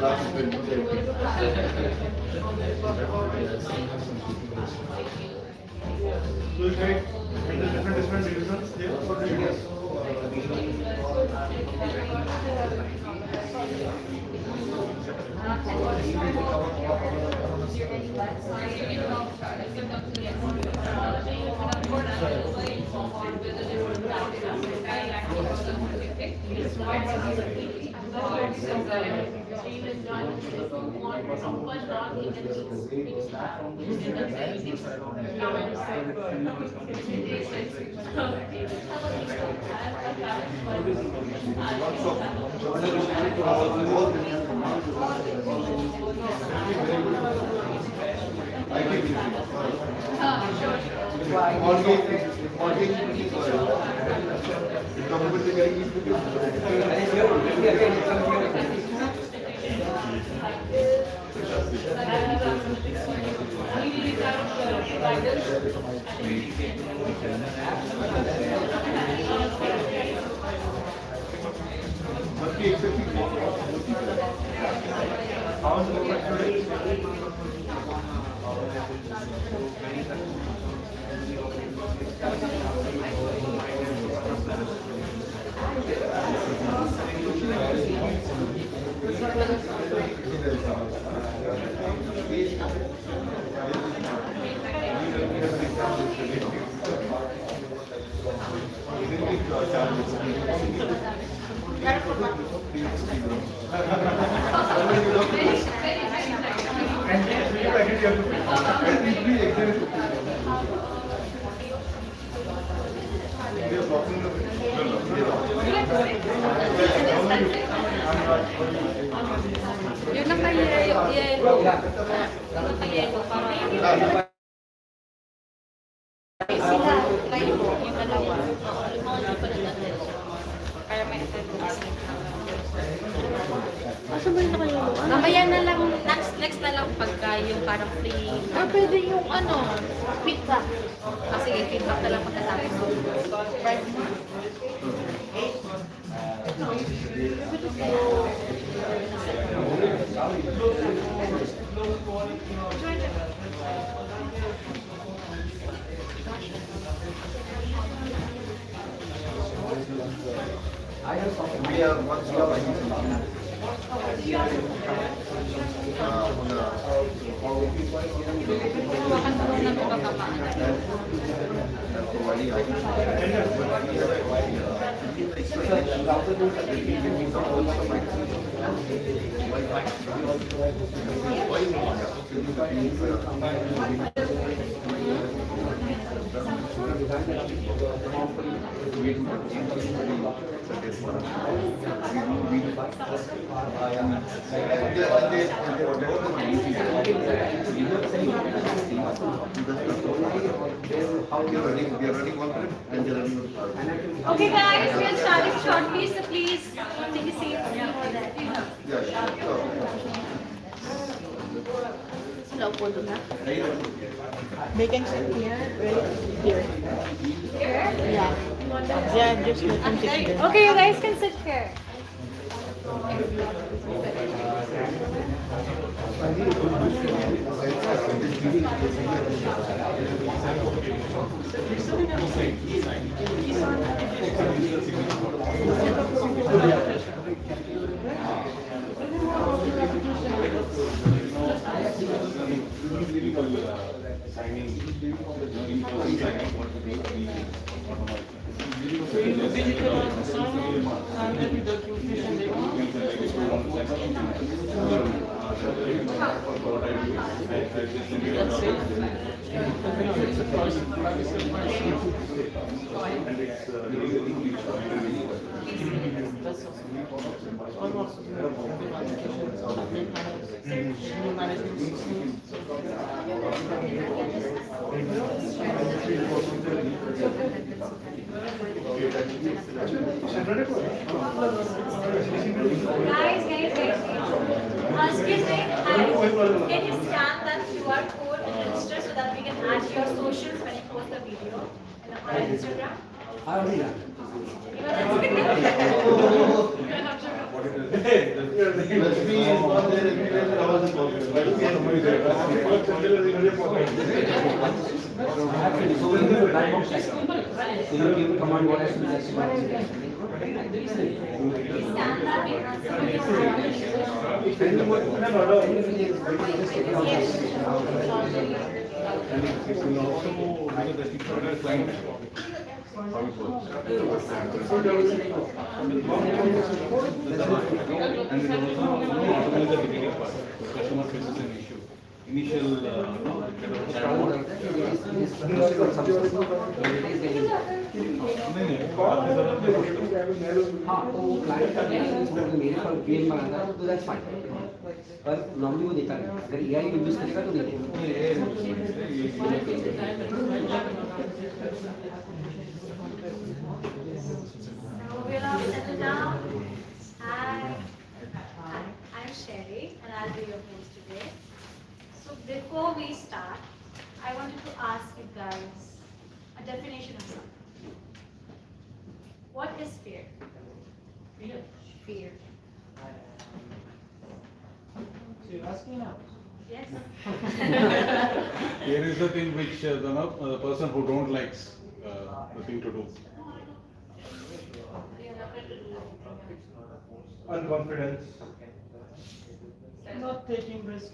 So you take different divisions here for the videos. Yung naka-yellow. Naka-yellow. Parang sila, try mo yung dalawa. Para may attendance. Asa ba yung naka-yellow? Mamaya na lang, next na lang pagka yung parang free. Pwede yung feedback. Sige, feedback na lang pagkatapos. We are much love. Hawakan mo lang ng pagkapaan. Okay guys, we are starting shortly, so please take a seat. Slow po doon ha. They can sit here, right? Here. Here? Yeah. Yeah, just let them sit there. Okay, you guys can sit here. Excuse me, can you scan that QR code and register so that we can add your socials when you post the video on our Instagram? I already done. So in the black box check, so you give command what has to be justified. Customer faces an issue. Initial तो that's fine. पर normally वो देता नहीं, अगर AI use करेगा तो नहीं Now we'll all settle down. Hi. Hi. I'm Sherry and I'll be your host today. So before we start, I wanted to ask you guys a definition of something. What is fear? Fear. So you're asking now? Yes? Here is the thing which the person who don't likes the thing to do. Unconfidence. Not taking risks.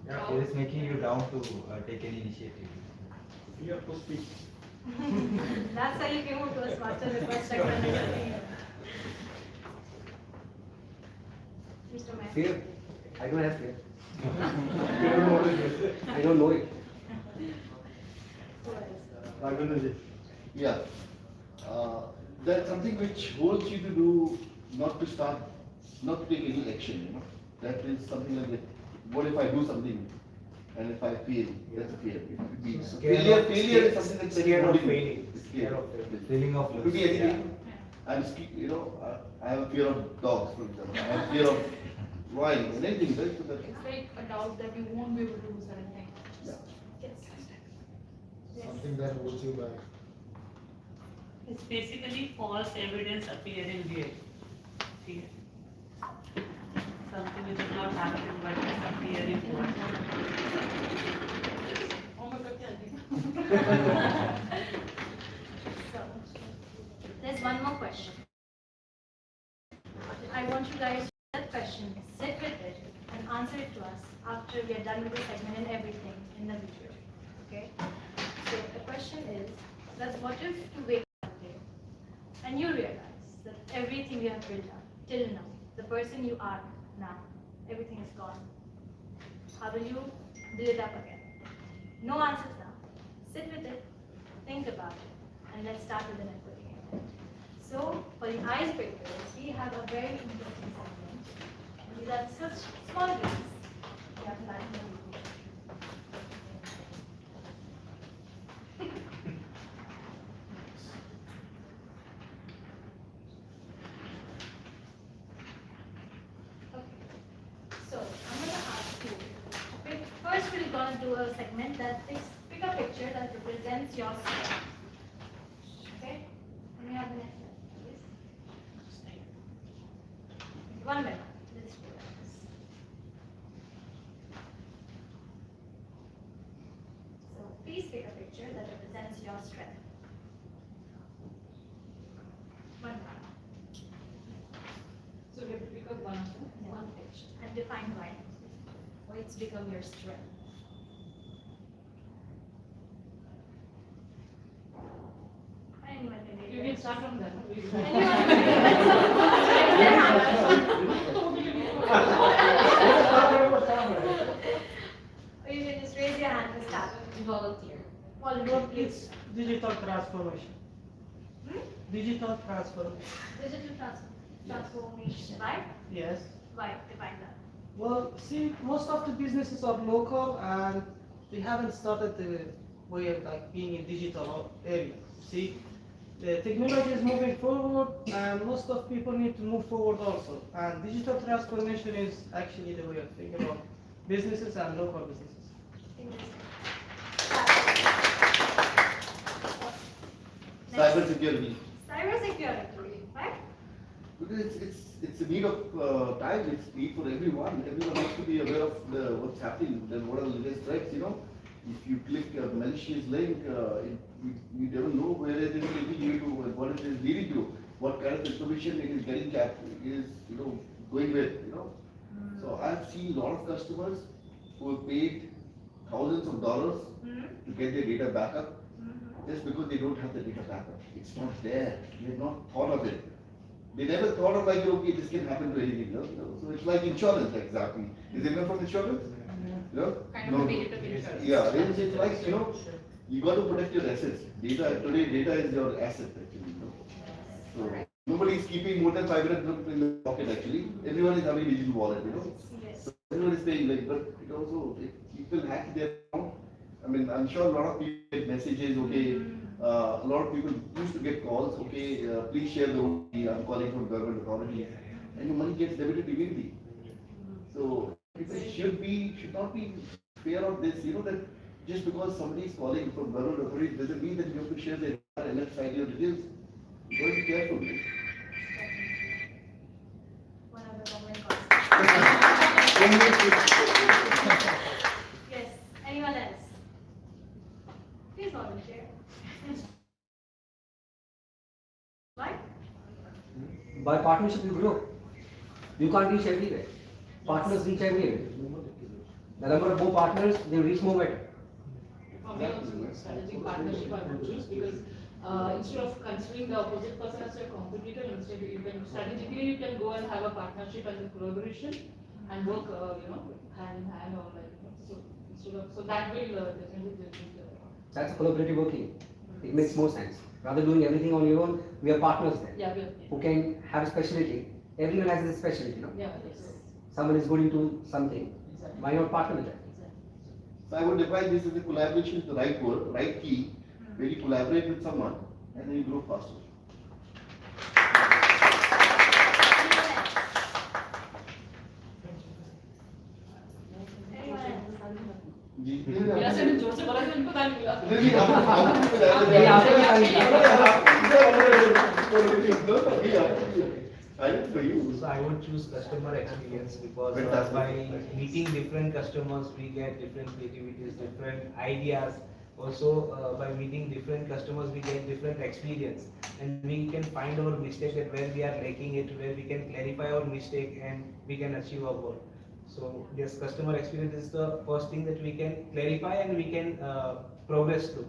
Yeah, it is making you down to take any initiative. Fear to speak. That's how you came out to us, master request second. Mr. Mayor. fear. I don't have fear. I don't know it. Who else? Yeah. That's something which holds you to do, not to start, not to take any action, you know. That is something like that. What if I do something and if I fail? That's a fear. It could be failure is something that's Scared of holding you. failing. Scared. Scared of failing. Feeling of It could be loss. anything. You know, I have a fear of dogs, for example. I have a fear of lions, anything, right? So that, It's like a doubt that you won't be able to do certain things. yeah. Yes. Something that holds you back. It's basically false evidence appearing real. See? Something which is not happening but is appearing Oh my God, yeah. So, there's one more question. I want you guys to that question, sit with it, and answer it to us after we are done with the segment and everything in the video. Okay? So the question is that what if you wake up one day and you realize that everything you have built up till now, the person you are now, everything is gone. How will you build it up again? No answers now. Sit with it, think about it, and let's start with the networking. So, for the icebreakers, we have a very interesting segment. These are such small games. We have platinum. Okay. So, I'm going to ask you. First, we're going to do a segment that is pick a picture that represents your state. Okay? And we have the next one, please. One minute. Let's do this. So please pick a picture that represents your strength. One minute. So we have to pick up one picture. And define why. Why it's become your strength. Anyone can You read can it. start from there. Or you can just raise your hand and start. Volunteer. Volunteer, please. It's digital transformation. Hmm? Digital transformation. Digital transformation. Why? Yes. Why? Define that. Well, see, most of the businesses are local and they haven't started the way of like being in digital area. See, the technology is moving forward and most of people need to move forward also. And digital transformation is actually the way of thinking about businesses and local businesses. Interesting. Cyber security. Cyber security, right? Because it's a need of time, it's need for everyone. Everyone has to be aware of what's happening, then what are the latest threats, you know. If you click a malicious link, you don't know where it is leading you to, and what it is leading to, what kind of information it is getting going with, you know. So I've seen a lot of customers who have paid thousands of dollars to get their data backup just because they don't have the data backup. It's not there. They have not thought of it. They never thought of like, okay, this can happen to anything, you know? So it's like insurance, exactly. Is anyone from insurance? You know? Kind of a digital insurance. Yeah, it's like, you know, you got to protect your assets. Today data is your asset actually, you know? So nobody is keeping more than 500 in the pocket actually. Everyone is having a digital wallet, you know? Yes. So everyone is paying like, but it also, if people hack their account, I mean, I'm sure a lot of people get messages, okay, a lot of people used to get calls, okay, please share the OTP, I'm calling from government authority, and the money gets debited immediately. So people should not be fear of this, you know, that just because somebody is calling from government authority doesn't mean that you have to share their LFID or details. You got to be careful. One other comment. Yes, anyone else? Please volunteer. Right? By partnership you grow. You can't reach everywhere. Partners reach everywhere. The number of more partners, they reach more better. For me also, strategic partnership I would choose because instead of considering the opposite person as your competitor, instead you can strategically you can go and have a partnership and a collaboration and work, hand in hand or like so that will definitely. That's a collaborative working. It makes more sense. Rather doing everything on your own, we are partners there. Yeah, who can have a specialty. Everyone has a specialty, no? yeah, yes. Someone is good into something. Exactly. Why not partner with them? So I would define this as a collaboration is the right word, right key, where you collaborate with someone and then you grow faster. Anyone else? मेरा से जोर से बोला तो उनको ताली मिला So I would choose customer experience because Fantastic. by meeting different customers, we get different creativities, different ideas. Also, by meeting different customers, we get different experience, and we can find our mistake at where we are lacking it, where we can clarify our mistake, and we can achieve our goal. So yes, customer experience is the first thing that we can clarify and we can progress to.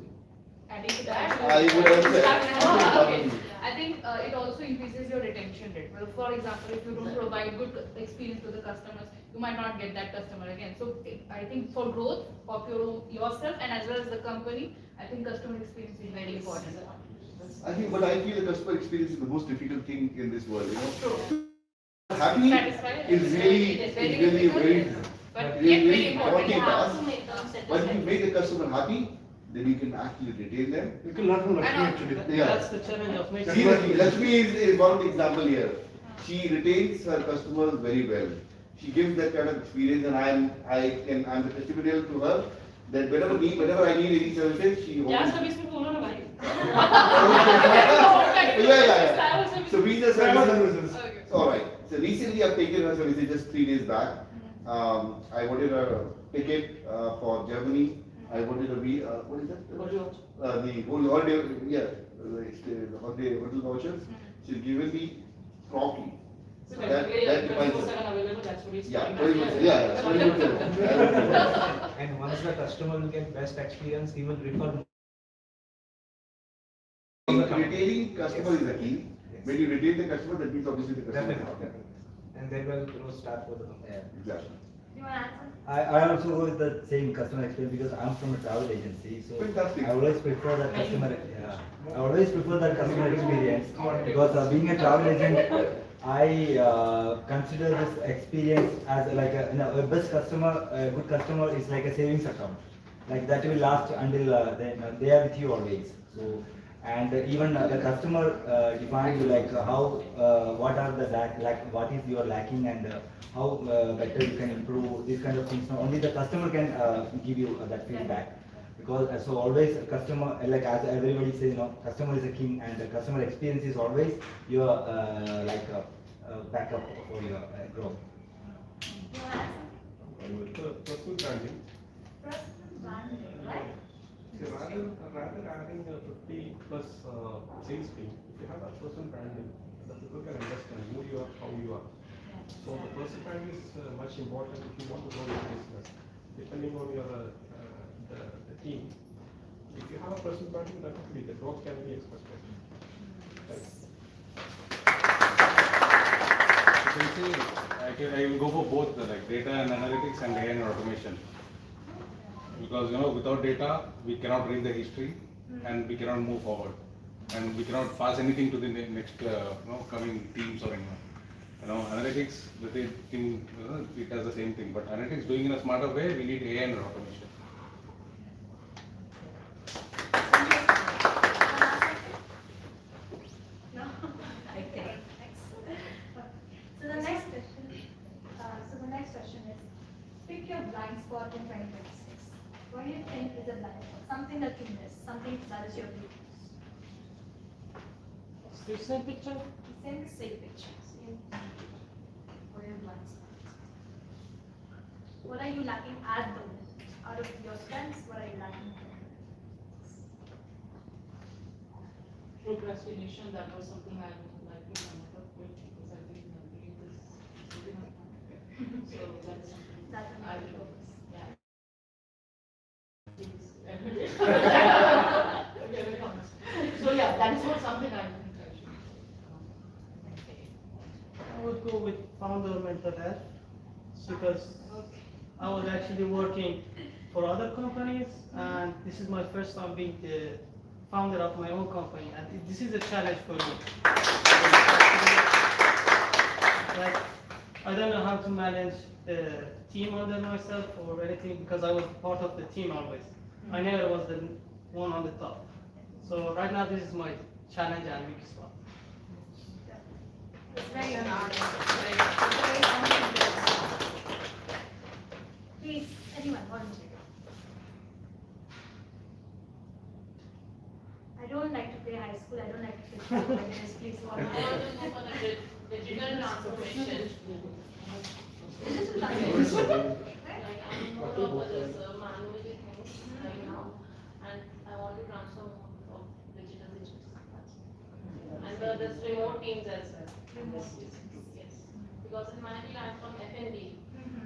Adding to that, I would have said- okay. I think it also increases your retention rate. Well, for example, if you don't provide good experience to the customers, you might not get that customer again. So I think for growth of yourself and as well as the company, I think customer experience is very important. But I feel the customer experience is the most difficult thing in this world, you know. True. Happy Satisfied. is really, It is very really, difficult, very, but really, yet very very important. important How task. to make them But if you satisfied. make the customer happy, then you can actually retain them. You can learn from I Lakshmi know. actually. Yeah. That's the challenge of making. Seriously, Lakshmi is one of the example here. She retains her customers very well. She gives that kind of experience, and I'm the testimonial to her that whenever I need any services, she क्या opens. Service में बोलो ना भाई Yeah. So we just Travel services. services. All right. So recently I've taken her services just 3 days back. I wanted a ticket for Germany. I wanted a what is that? The whole holiday, the holiday hotel vouchers. She's given me promptly. So That defines it. available, that's what it's Yeah, called. very much. Yeah, that's very good. And once the customer will get best experience, he will refer more. Retaining customer is the key. When you retain the customer, that means obviously the customer is happy. Definitely. And then will growth start for the company. Exactly. You want to answer? I also go with the same customer experience because I'm from a travel agency, so Fantastic. I always prefer that customer. Yeah, I always prefer that customer experience because being a travel agent, I consider this experience as like a best customer. A good customer is like a savings account, like that will last until they are with you always. So. And even the customer defines like how, what are the what is your lacking and how better you can improve, these kind of things. Now, only the customer can give you that feedback. because so always a customer, like as everybody says, customer is a king, and the customer experience is always your backup for your growth. You want to add something? With the personal branding, Personal branding, right? see, rather adding a 50 plus sales team, if you have a personal branding, the people can understand who you are, how you are. So the personal branding is much important if you want to grow your business. Depending on your the team, if you have a personal branding, definitely the growth can be expected. Right? You can see, I will go for both, like data and analytics and AI and automation. Because without data, we cannot read the history and we cannot move forward. And we cannot pass anything to the next coming teams or anyone. Analytics, it does the same thing, but analytics doing in a smarter way, we need AI and automation. No? Okay. So the next question is, pick your blind spot in 2026. What do you think is a blind spot? Something that you miss, something that is your weakness. Still same picture? Same picture. What are your blind spots? What are you lacking at the moment? Out of your strengths, what are you lacking? Procrastination, that was something I would like to come up with because I think doing this is really not fun. So that's something That's I will focus. Yeah. Okay, very honest. So yeah, that is what something I think I should come up with. I would go with founder mental health because I was actually working for other companies, and this is my first time being the founder of my own company, and this is a challenge for me. Like, I don't know how to manage the team under myself or anything because I was part of the team always. I never was the one on the top. So right now this is my challenge and weak spot. It's very honest. Very honest. Please, anyone, volunteer. I don't like to play high school. I don't like to play football. Please I want volunteer. to go for the digital transformation. Digital transformation. Like I'm more of this manual things right now, and I want to transform of digital systems. And there's remote teams as well. Yes, because in my field I'm from F&B,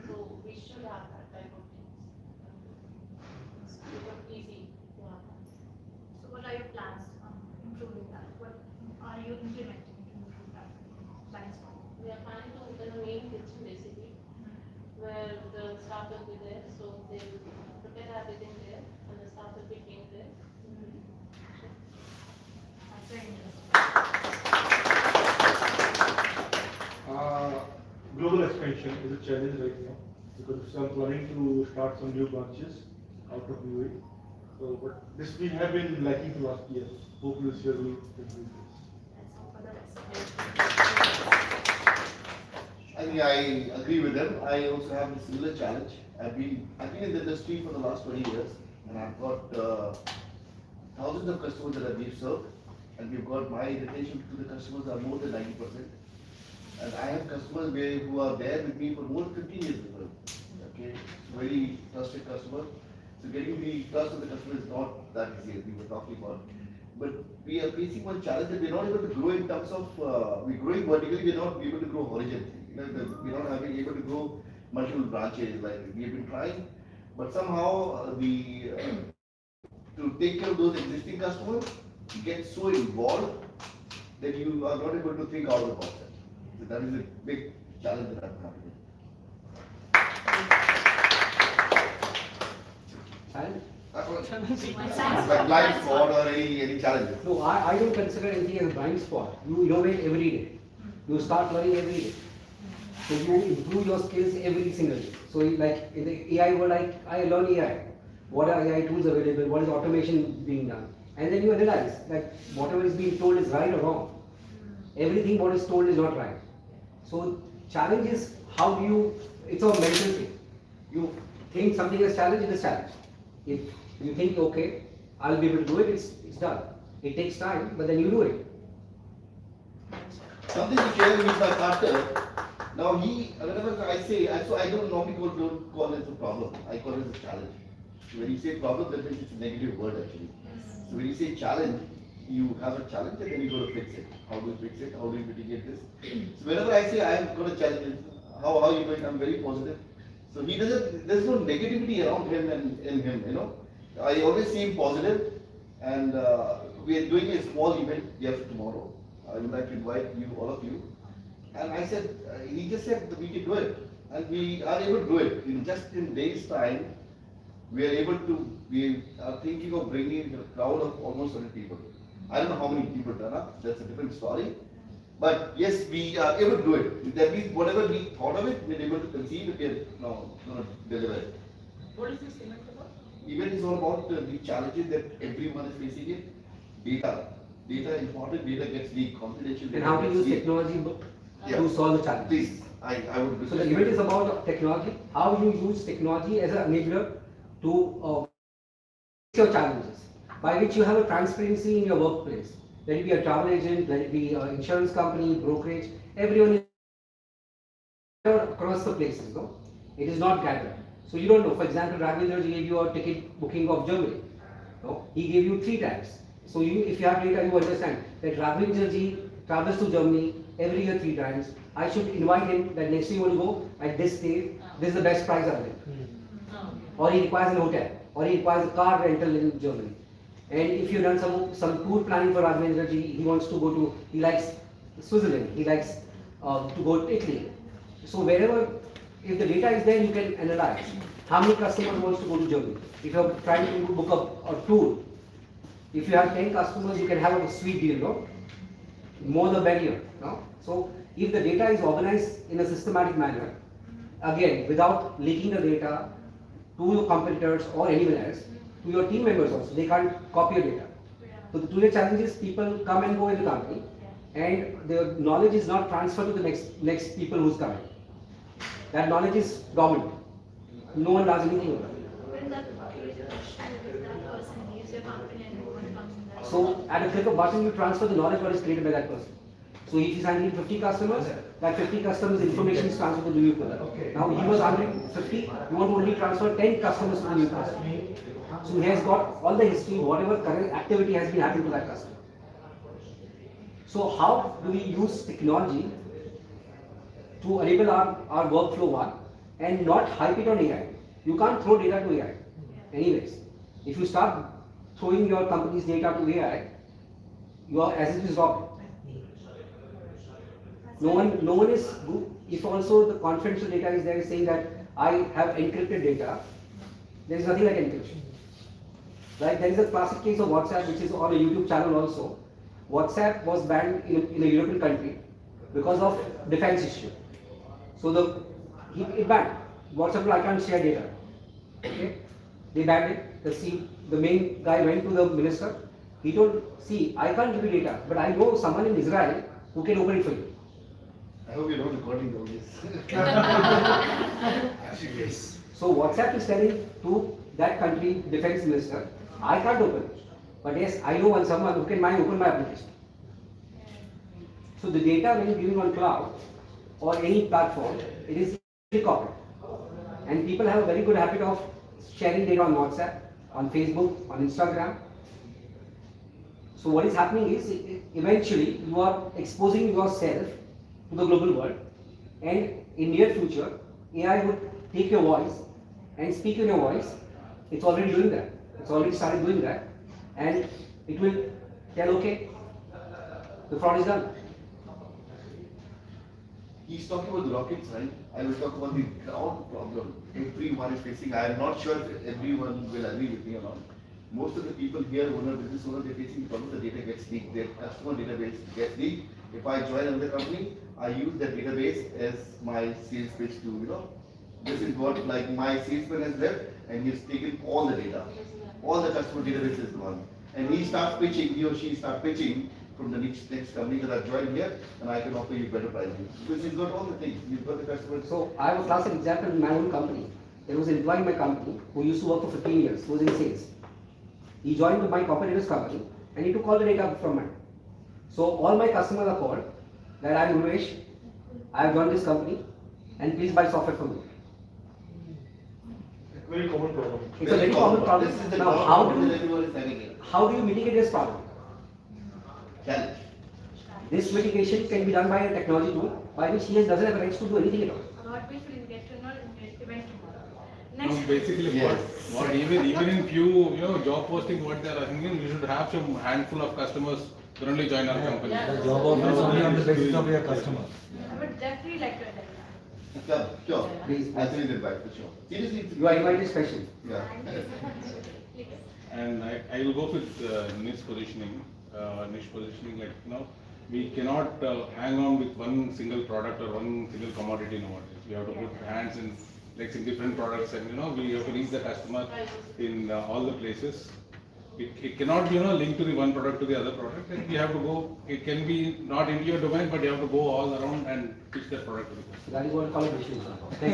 so we should have that type of things. It's easy to have that. So what are your plans on improving that? What are you implementing to improve that blind spot? We are planning to open a main kitchen basically, where the staff will be there, so they will prepare everything there, and the staff will be trained there. That's very interesting. Global expansion is a challenge right now because I'm planning to start some new branches out of UAE. So, but this we have been lacking for last year. Hopefully this year we can do this. Let's hope for the best. I think I agree with them. I also have a similar challenge. I've been in the industry for the last 20 years, and I've got thousands of customers that we've served, and we've got my retention to the customers are more than 90%. And I have customers who are there with me for more than 15 years as well. Okay, very trusted customer. So getting the trust of the customer is not that easy as we were talking about. But we are facing one challenge that we're not able to grow in terms of, we're growing vertically, we're not able to grow horizontally. We're not having able to grow multiple branches like we've been trying. But somehow to take care of those existing customers, you get so involved that you are not able to think out of the box. So that is a big challenge that I'm having. Challenge? Like blind spot or any challenges. No, I don't consider anything as a blind spot. You innovate every day. You start learning every day. So you improve your skills every single day. So like in the AI world, I learn AI. What are AI tools available? What is automation being done? And then you analyze like whatever is being told is right or wrong. Everything what is told is not right. So challenge is how do you, it's a mental thing. You think something is challenge, it is challenge. If you think, okay, I'll be able to do it, it's done. It takes time, but then you do it. Something to share with my partner. Now whenever I say, so I don't know, people don't call it a problem. I call it a challenge. When you say problem, that means it's a negative word actually. So when you say challenge, you have a challenge and then you got to fix it. How do you fix it? How do you mitigate this? So whenever I say I'm going to challenge it, how are you going? I'm very positive. So he doesn't, there's no negativity around him and in him, you know. I always see him positive, and we are doing a small event here tomorrow. I would like to invite you, all of you. And I said, he just said that we can do it. And we are able to do it. In days time, we are able to, we are thinking of bringing a crowd of almost 100 people. I don't know how many people turn up, that's a different story. But yes, we are able to do it. That means whatever we thought of it, we are able to conceive it, we are now going to deliver it. What is this event about? Event is all about the challenges that everyone is facing it. Data. Data, important data gets leaked, confidential data. And how to gets use leaked. technology Yeah. to solve the challenge. Please, I would. So the event is about technology, how you use technology as an enabler to your challenges, by which you have a transparency in your workplace. Let it be a travel agent, let it be an insurance company, brokerage, everyone is across the places, no? It is not gathered. So you don't know, for example, Ravindra gave you a ticket booking of Germany. No? He gave you 3 times. So you, if you have data, you understand that Ravindra travels to Germany every year 3 times. I should invite him that next year you want to go at this day, this is the best price available. Or he requires an hotel, or he requires a car rental in Germany. And if you've done some tour planning for Ravindra, he wants to go to, he likes Switzerland, he likes to go to Italy. So wherever, if the data is there, you can analyze how many customers wants to go to Germany. If you're trying to book a tour, if you have 10 customers, you can have a sweet deal, no? More the barrier, no? So if the data is organized in a systematic manner, again, without leaking the data to your competitors or anyone else, to your team members also, they can't copy your data. So the today challenge is people come and go in the company, and the knowledge is not transferred to the next people who's coming. That knowledge is dormant. No one does anything with it. When that creates a question, if that person leaves your company and no one comes in that. So at a click of button, you transfer the knowledge what is created by that person. So if he's handling 50 customers, that 50 customers information is transferred to the new person. Now he was handling 50, you want to only transfer 10 customers to the new person. So he has got all the history, whatever current activity has been happening to that customer. So how do we use technology to enable our workflow one and not hype it on AI? You can't throw data to AI. Anyways, if you start throwing your company's data to AI, you are as it is robbed. No one is, if also the confidential data is there saying that I have encrypted data, there is nothing like encryption. Like there is a classic case of WhatsApp which is on a YouTube channel also. WhatsApp was banned in a European country because of defense issue. So it banned. WhatsApp, I can't share data. Okay? They banned it. The main guy went to the minister. He told, see, I can't give you data, but I know someone in Israel who can open it for you. I hope you're not recording all this. So WhatsApp is telling to that country defense minister, I can't open it. But yes, I know someone who can open my application. So the data when you give it on cloud or any platform, it is copied. And people have a very good habit of sharing data on WhatsApp, on Facebook, on Instagram. So what is happening is eventually you are exposing yourself to the global world, and in near future AI would take your voice and speak in your voice. It's already doing that. It's already started doing that, and it will tell, okay, the fraud is done. He's talking about the rockets, right? I will talk about the ground problem everyone is facing. I am not sure if everyone will agree with me or not. Most of the people here, business owners, they're facing the problem, the data gets leaked, their customer database gets leaked. If I join another company, I use that database as my sales pitch to, this is what like my salesman has left, and he's taken all the data. All the customer database is gone. And he or she starts pitching from the next company that I've joined here, and I can offer you better pricing. Because he's got all the things. You've got the customer. So I have a classic example in my own company. there was an employee in my company who used to work for 15 years, who was in sales. He joined my competitor's company and he took all the data from mine. So all my customers are called that I am Umesh, I have joined this company and please buy software from me. Very common problem. It's a very common problem. This is the Now, problem that everyone is having here. how do you mitigate this problem? Challenge. This mitigation can be done by a technology tool by which he doesn't have rights to do anything at all. What we will get to know in the event tomorrow. No, Next. basically, Yes. what even in few, job posting, what they are asking, you should have some handful of customers currently join our company. The job offer is only on the basis of your customer. I would definitely like to attend that. Sure. Please. Actually, they'll buy for sure. Seriously. You are invited special. Yeah. Please. And I will go with niche positioning. Like, we cannot hang on with one single product or one single commodity nowadays. We have to put hands in like in different products, and we have to reach the customer in all the places. It cannot be linked to the one product to the other product. And we have to go. It can be not into your domain, but you have to go all around and pitch that product to the customer. So that is what collaboration is about. Thank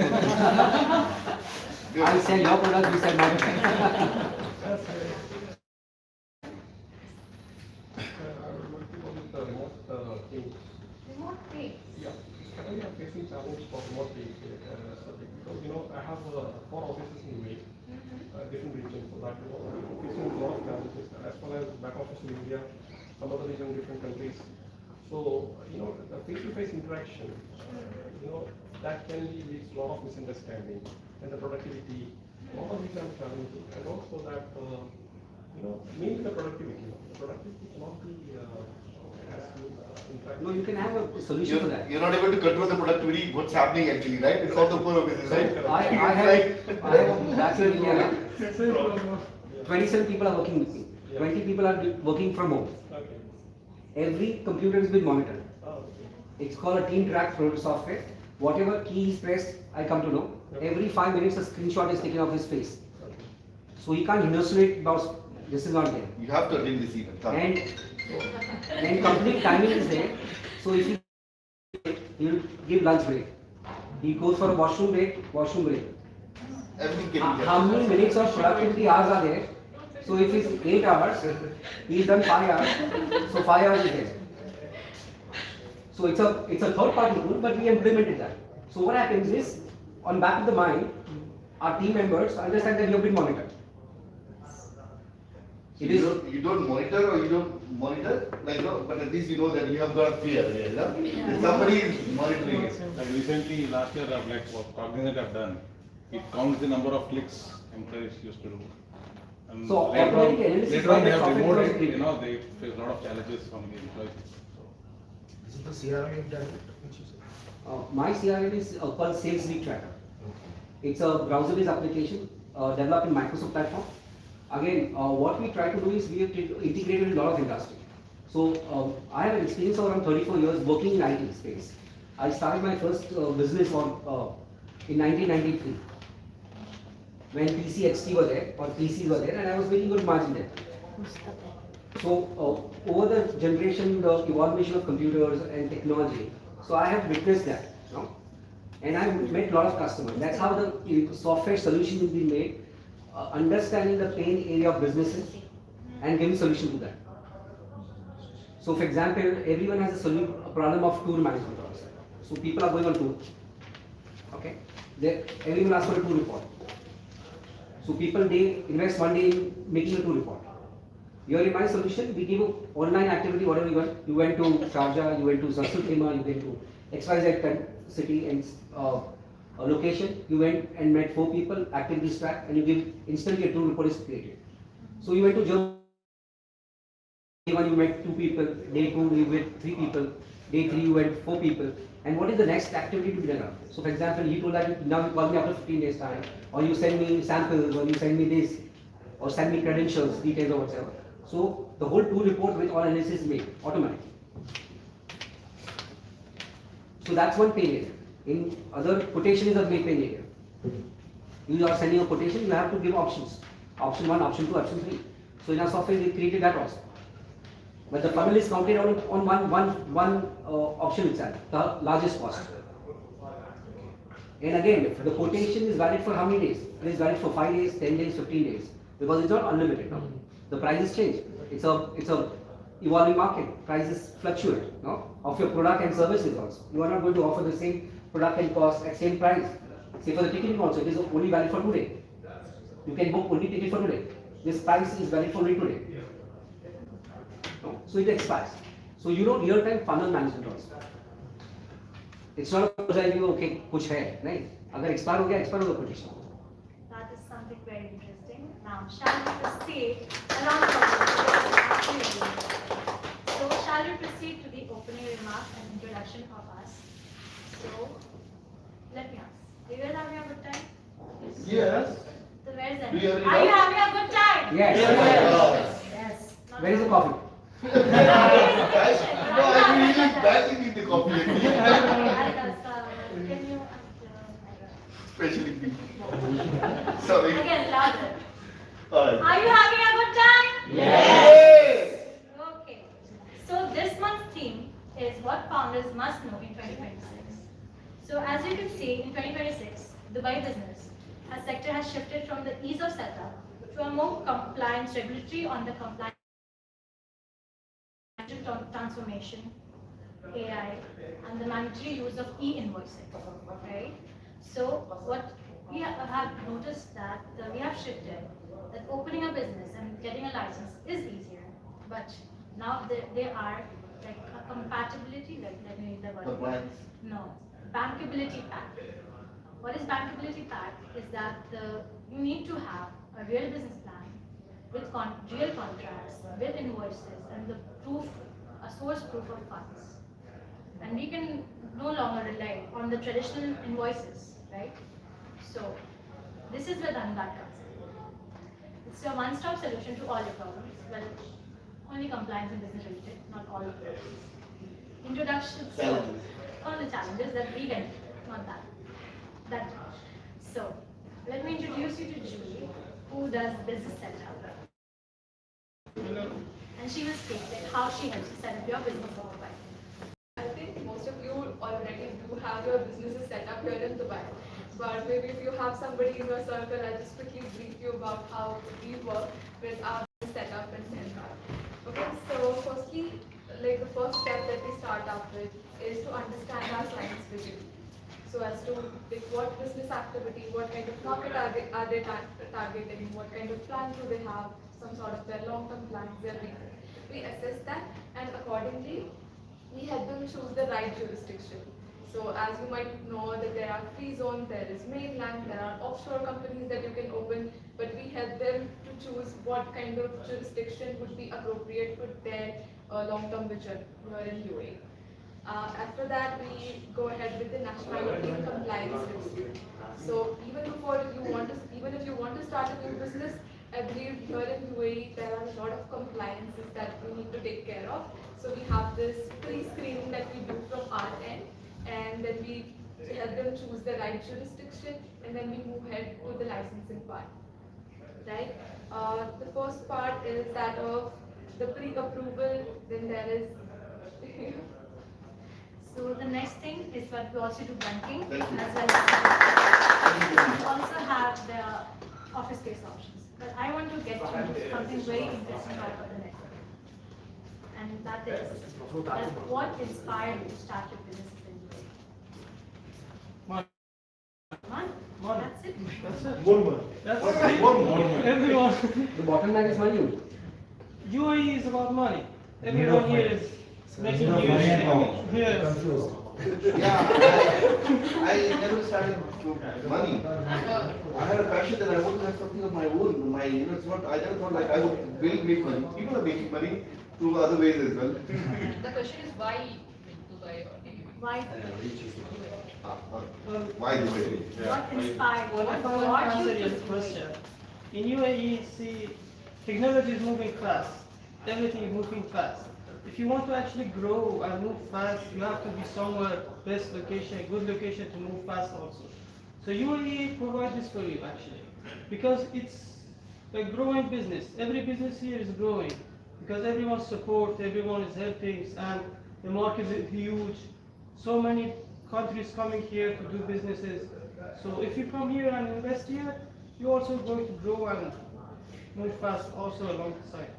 you. I sell your product, you sell my product. I would like to go with the remote thing. Remote pay. Yeah, currently I'm facing challenge for remote thing. Because I have 4 offices in UAE, different regions, so that facing a lot of challenges as well as back office in India, some other region, different countries. So the face-to-face interaction, that can lead to a lot of misunderstanding and the productivity. A lot of these are challenging, and also that mainly the productivity. The productivity cannot be has to interact. No, you can have a solution to that. You're not able to control the productivity, what's happening actually, right? It's all the core of business, right? I have back in India, 27 people are working with me. 20 people are working from home. Okay. Every computer is being monitored. Oh, okay. It's called a team track software. Whatever key is pressed, I come to know. Every 5 minutes, a screenshot is taken of his face. Okay. So he can't hallucinate about this is not there. You have to attend this event. Come. And complete timing is there. So if he will give lunch break. He goes for a washroom break. Everything can be How many minutes of productivity hours are there? So if it's 8 hours, he's done 5 hours. So 5 hours is there. So it's a third party tool, but we implemented that. So what happens is, on back of the mind, our team members understand that you have been monitored. So you don't monitor or you don't monitor, but at least you know that you have got fear. That somebody is monitoring it. Like recently, last year, what Cognizant have done, it counts the number of clicks employees used to do. And So later automatic analysis later by on they the have software removed was it, created. they face a lot of challenges from the employees. Is it the CRM you've done? My CRM is called Sales Lead Tracker. It's a browser-based application developed in Microsoft platform. Again, what we try to do is we have integrated a lot of industry. So I have an experience of around 34 years working in IT space. I started my first business in 1993 when PCHT were there, or PCs were there, and I was making good margin there. So over the generation, the evolution of computers and technology, so I have witnessed that, and I've met a lot of customers. That's how the software solution will be made, understanding the pain area of businesses and giving solution to that. So for example, everyone has a problem of tour management also. So people are going on tour, okay? Everyone asks for a tour report. So people, they invest one day in making a tour report. Here in my solution, we give you online activity, whatever you want. You went to Sharjah, you went to Zassul Khema, you went to XYZ city and a location. You went and met 4 people, activities track, and you give instantly a tour report is created. So you went to Germany. Day 1 you met 2 people, day 2 you met 3 people, day 3 you met 4 people. And what is the next activity to be done? So for example, he told that now you call me after 15 days time, or you send me samples, or you send me this, or send me credentials, details or whatever. So the whole tool report with all analysis is made automatically. So that's one pain area. In other, quotation is a main pain area. You are sending a quotation, you have to give options. Option 1, option 2, option 3. So in our software we created that also. But the funnel is counted on one option itself, the largest cost. And again, the quotation is valid for how many days? It is valid for 5 days, 10 days, 15 days. Because it's not unlimited now. The prices change. It's a evolving market. Prices fluctuate, no? Of your product and services also. You are not going to offer the same product and cost at same price. Say for the ticketing also, it is only valid for today. You can book only ticket for today. This price is valid for only today. No? So it expires. So you know real-time funnel management also. It's not a okay, कुछ है नहीं. अगर expire हो गया, expire होगा quotation. That is something very interesting. Now, shall we proceed along the So, shall we proceed to the opening remarks and introduction of us? So, let me ask. Are you guys having a good time? Yes. So, where's the Do you have any Are you doubt? having a good time? Yes. Yes. Not Where is the now. coffee? No, I really badly need the coffee. Can you? Especially me. Sorry. Again, louder. Alright. Are you having a good time? Yes. Okay. So this month's theme is what founders must know in 2026. So as you can see, in 2026, Dubai business as sector has shifted from the ease of setup to a more compliance regulatory on the compliance transformation, AI, and the mandatory use of e-invoicing, right? So what we have noticed that we have shifted that opening a business and getting a license is easier, but now there are like a compatibility, like let me read the word. Compliance. No, bankability pack. What is bankability pack is that you need to have a real business plan with real contracts, with invoices, and the proof, a source proof of funds. And we can no longer rely on the traditional invoices, right? So this is where Dhanguard comes in. It's a one-stop solution to all your problems. Well, only compliance and business related, not all of those. Introduction. Challenges. All the challenges that we can, not that. That much. So let me introduce you to Julie, who does business setup. And she will speak like how she helps you set up your business in Dubai. I think most of you already do have your businesses set up here in Dubai. But maybe if you have somebody in your circle, I'll just quickly brief you about how we work with our business setup and Dhanguard. Okay, so firstly, like the first step that we start up with is to understand our clients' vision. So as to like what business activity, what kind of market are they targeting, what kind of plans do they have, some sort of their long-term plans, their vision. We assess that, and accordingly, we help them choose the right jurisdiction. So as you might know that there are free zones, there is mainland, there are offshore companies that you can open, but we help them to choose what kind of jurisdiction would be appropriate for their long-term vision here in UAE. After that, we go ahead with the nationality and compliance review. So even if you want to start a new business, I believe here in UAE there are a lot of compliances that we need to take care of. So we have this pre-screening that we do from our end, and then we help them choose the right jurisdiction, and then we move ahead to the licensing part. Right? The first part is that of the pre-approval. Then there is. So the next thing is what we also do banking Thank you. as well as we also have the office-based options. But I want to get to something very interesting about the network. And that is what inspired you to start your business in UAE? Money. That's it. That's it. More. That's More. everyone. The bottom line is money. UAE is about money. Everyone here is making Money huge and power. Yes. Confused. Yeah, I never started with money. I had a passion that I want to have something of my own. It's not. I never thought like I would really make money. People are making money through other ways as well. The question is why Dubai or Why? Why the way? What inspired? Well, if I want to What answer you your to question, in UAE, see, technology is moving fast. Everything is moving fast. If you want to actually grow and move fast, you have to be somewhere, best location, good location to move fast also. So UAE provides this for you actually, because it's a growing business. Every business here is growing because everyone supports, everyone is helping, and the market is huge. So many countries coming here to do businesses. So if you come here and invest here, you're also going to grow and move fast also alongside.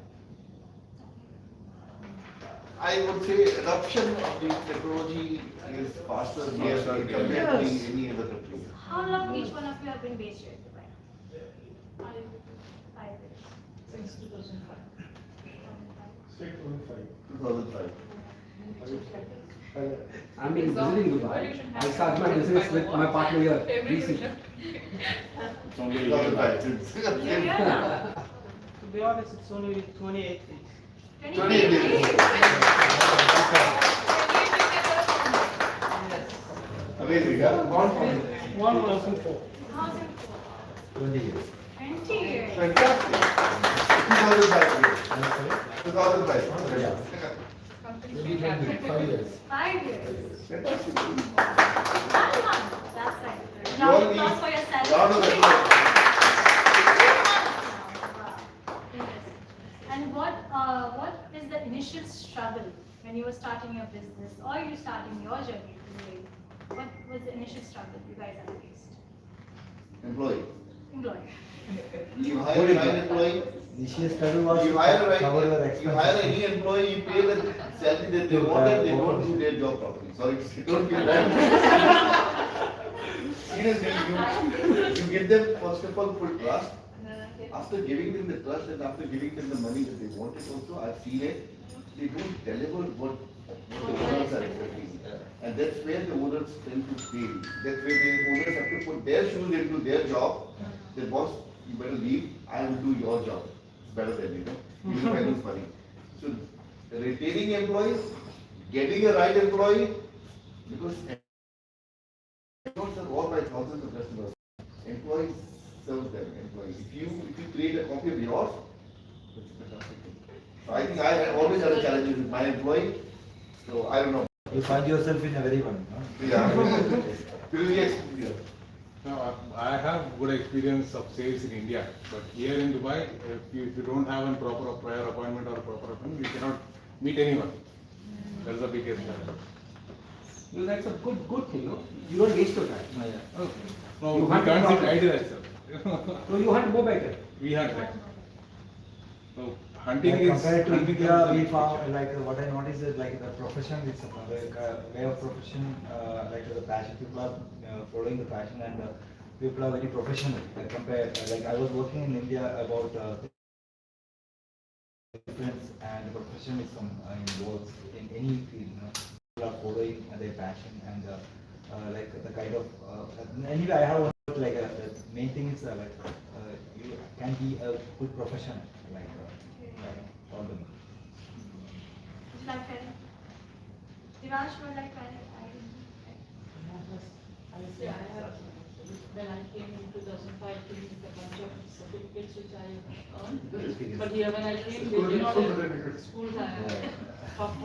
I would say adoption of the technology is faster here compared to any other country. How long each one of you have been based here in Dubai? 5 years. Since 2005. Say 25. 2005. I've been visiting Dubai. I started my business with my partner here, BC. It's only 2005. Yeah. To be honest, it's only 28 days. 28 days. Amazing, huh? 1,004. 20 years. 20 years. Fantastic. 2005. 2005. Yeah. 5 years. 5 years. Fantastic. 1 month. That's right. You Round all of applause need- for yourself. round of applause. 2 months now. Wow. Interesting. And what is the initial struggle when you were starting your business or you starting your journey to UAE? What was the initial struggle you guys have faced? Employee. Employee. You hire an employee. Initial struggle was You to hire cover your you hire expenses. any employee, you pay the salary that they want and they don't do their job properly. Sorry, don't give that. Seriously, you get them first of all full trust. After giving them the trust and after giving them the money that they wanted also, I've seen it, they don't deliver what the owners are expecting. And that's where the owners tend to fail. That's where the owners have to put their shoes into their job. They boss, you better leave, I will do your job. It's better than, even if I lose money. So retaining employees, getting a right employee, because employees are all by thousands of customers. Employees serve them, employees. If you create a copy of yours, it's a fantastic thing. So I think I have always had a challenge with my employee, so I don't know. You find yourself in a very one. No? Yeah. Yes, yeah. No, I have good experience of sales in India, but here in Dubai, if you don't have a proper prior appointment or a proper appointment, you cannot meet anyone. That's the biggest challenge. Well, that's a good thing, no? You don't waste your time. No, You we hunt can't the sit problem. idle as well. So you hunt more better. We hunt that. So hunting Like is compared to hunting India, is we the found like what I noticed is like the profession is like a way of profession, like the passion. People are following the passion and people are very professional. Like compared, like I was working in India about difference and professionalism involves in any field. You know, people are following their passion and like the kind of anyway I have like the main thing is like you can be a good professional like all the Would you like credit? Divash would like credit. Honestly, I have, when I came in 2005, came with a bunch of certificates which I earned. But here when I came, they did not have schools. Tough.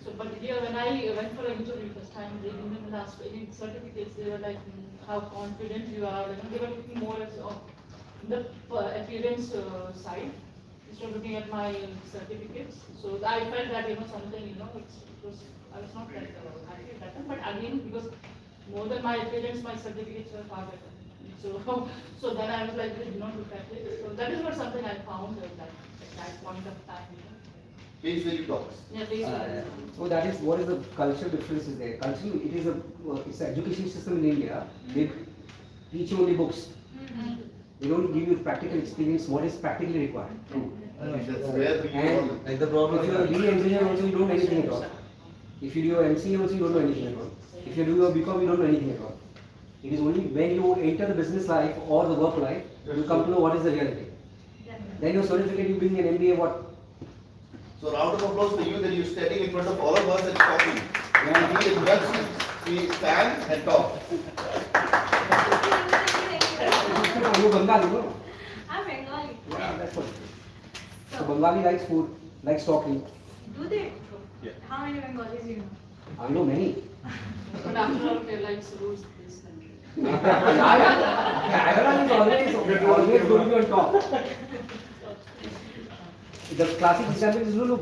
So, but here when I went for an interview first time, they didn't even ask for any certificates. They were like, how confident you are. And they were looking more as the appearance side instead of looking at my certificates. So I felt that something I was not like happy at that time. But again, because more than my appearance, my certificates were far better. So then I was like, they did not look at it. So that is what something I found at that point of time. Face value talks. Yeah, face value. So that is what is the cultural difference is there. Culturally, it is it's an education system in India. They teach you only books. They don't give you practical experience. What is practically required. That's where we And like the problem if you are a BA engineer also, you don't know anything at all. If you do your MCA also, you don't know anything at all. If you do your BCom, you don't know anything at all. It is only when you enter the business life or the work life, you come to know what is the reality. Then your certificate, you bring an MBA, what? So round of applause for you that you're standing in front of all of us and talking. When we invest, we stand and talk. You Bengali, no? I'm Bengali. Yeah, that's what. So Bengali likes food, likes talking. Do they? Yeah. How many Bengalis do you know? I know many. But after all, their lives rules this country. Everyone is always going to be on top. The classic example is Lulu.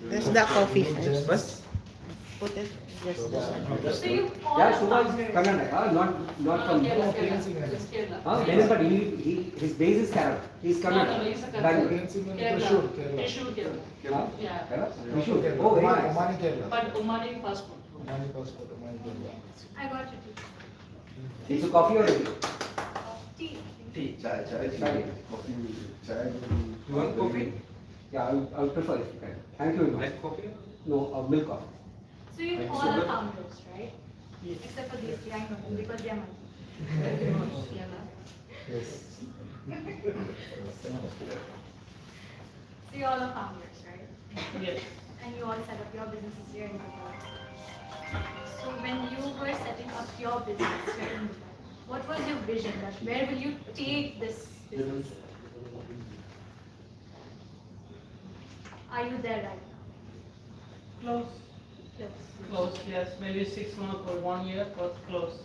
There's the coffee first. put it just. So you all Yeah, are Shubha is founders. Karnataka, not from. It's Kerala. Then, but his base is Kerala. He's No, Karnataka. he's a Bangalore. Kerala. Trishur, Kerala. Huh? Yeah. Kerala? Trishur. Oh, very nice. Omani Kerala. But Omani passport. Omani passport, Omani Kerala. I got you. It's a coffee or tea? Tea. Tea, chai, coffee, chai. You want coffee? Yeah, I would prefer it. Okay. Thank you very much. coffee? No, milk coffee. So you all are founders, right? Except for these three, I know them because they are money. Yes. So you all are founders, right? Yes. And you all set up your businesses here in Dubai. So when you were setting up your business here in Dubai, what was your vision? That where will you take this business? Are you there right now? Close. Yes. Close, yes. Maybe 6 months or 1 year, but close.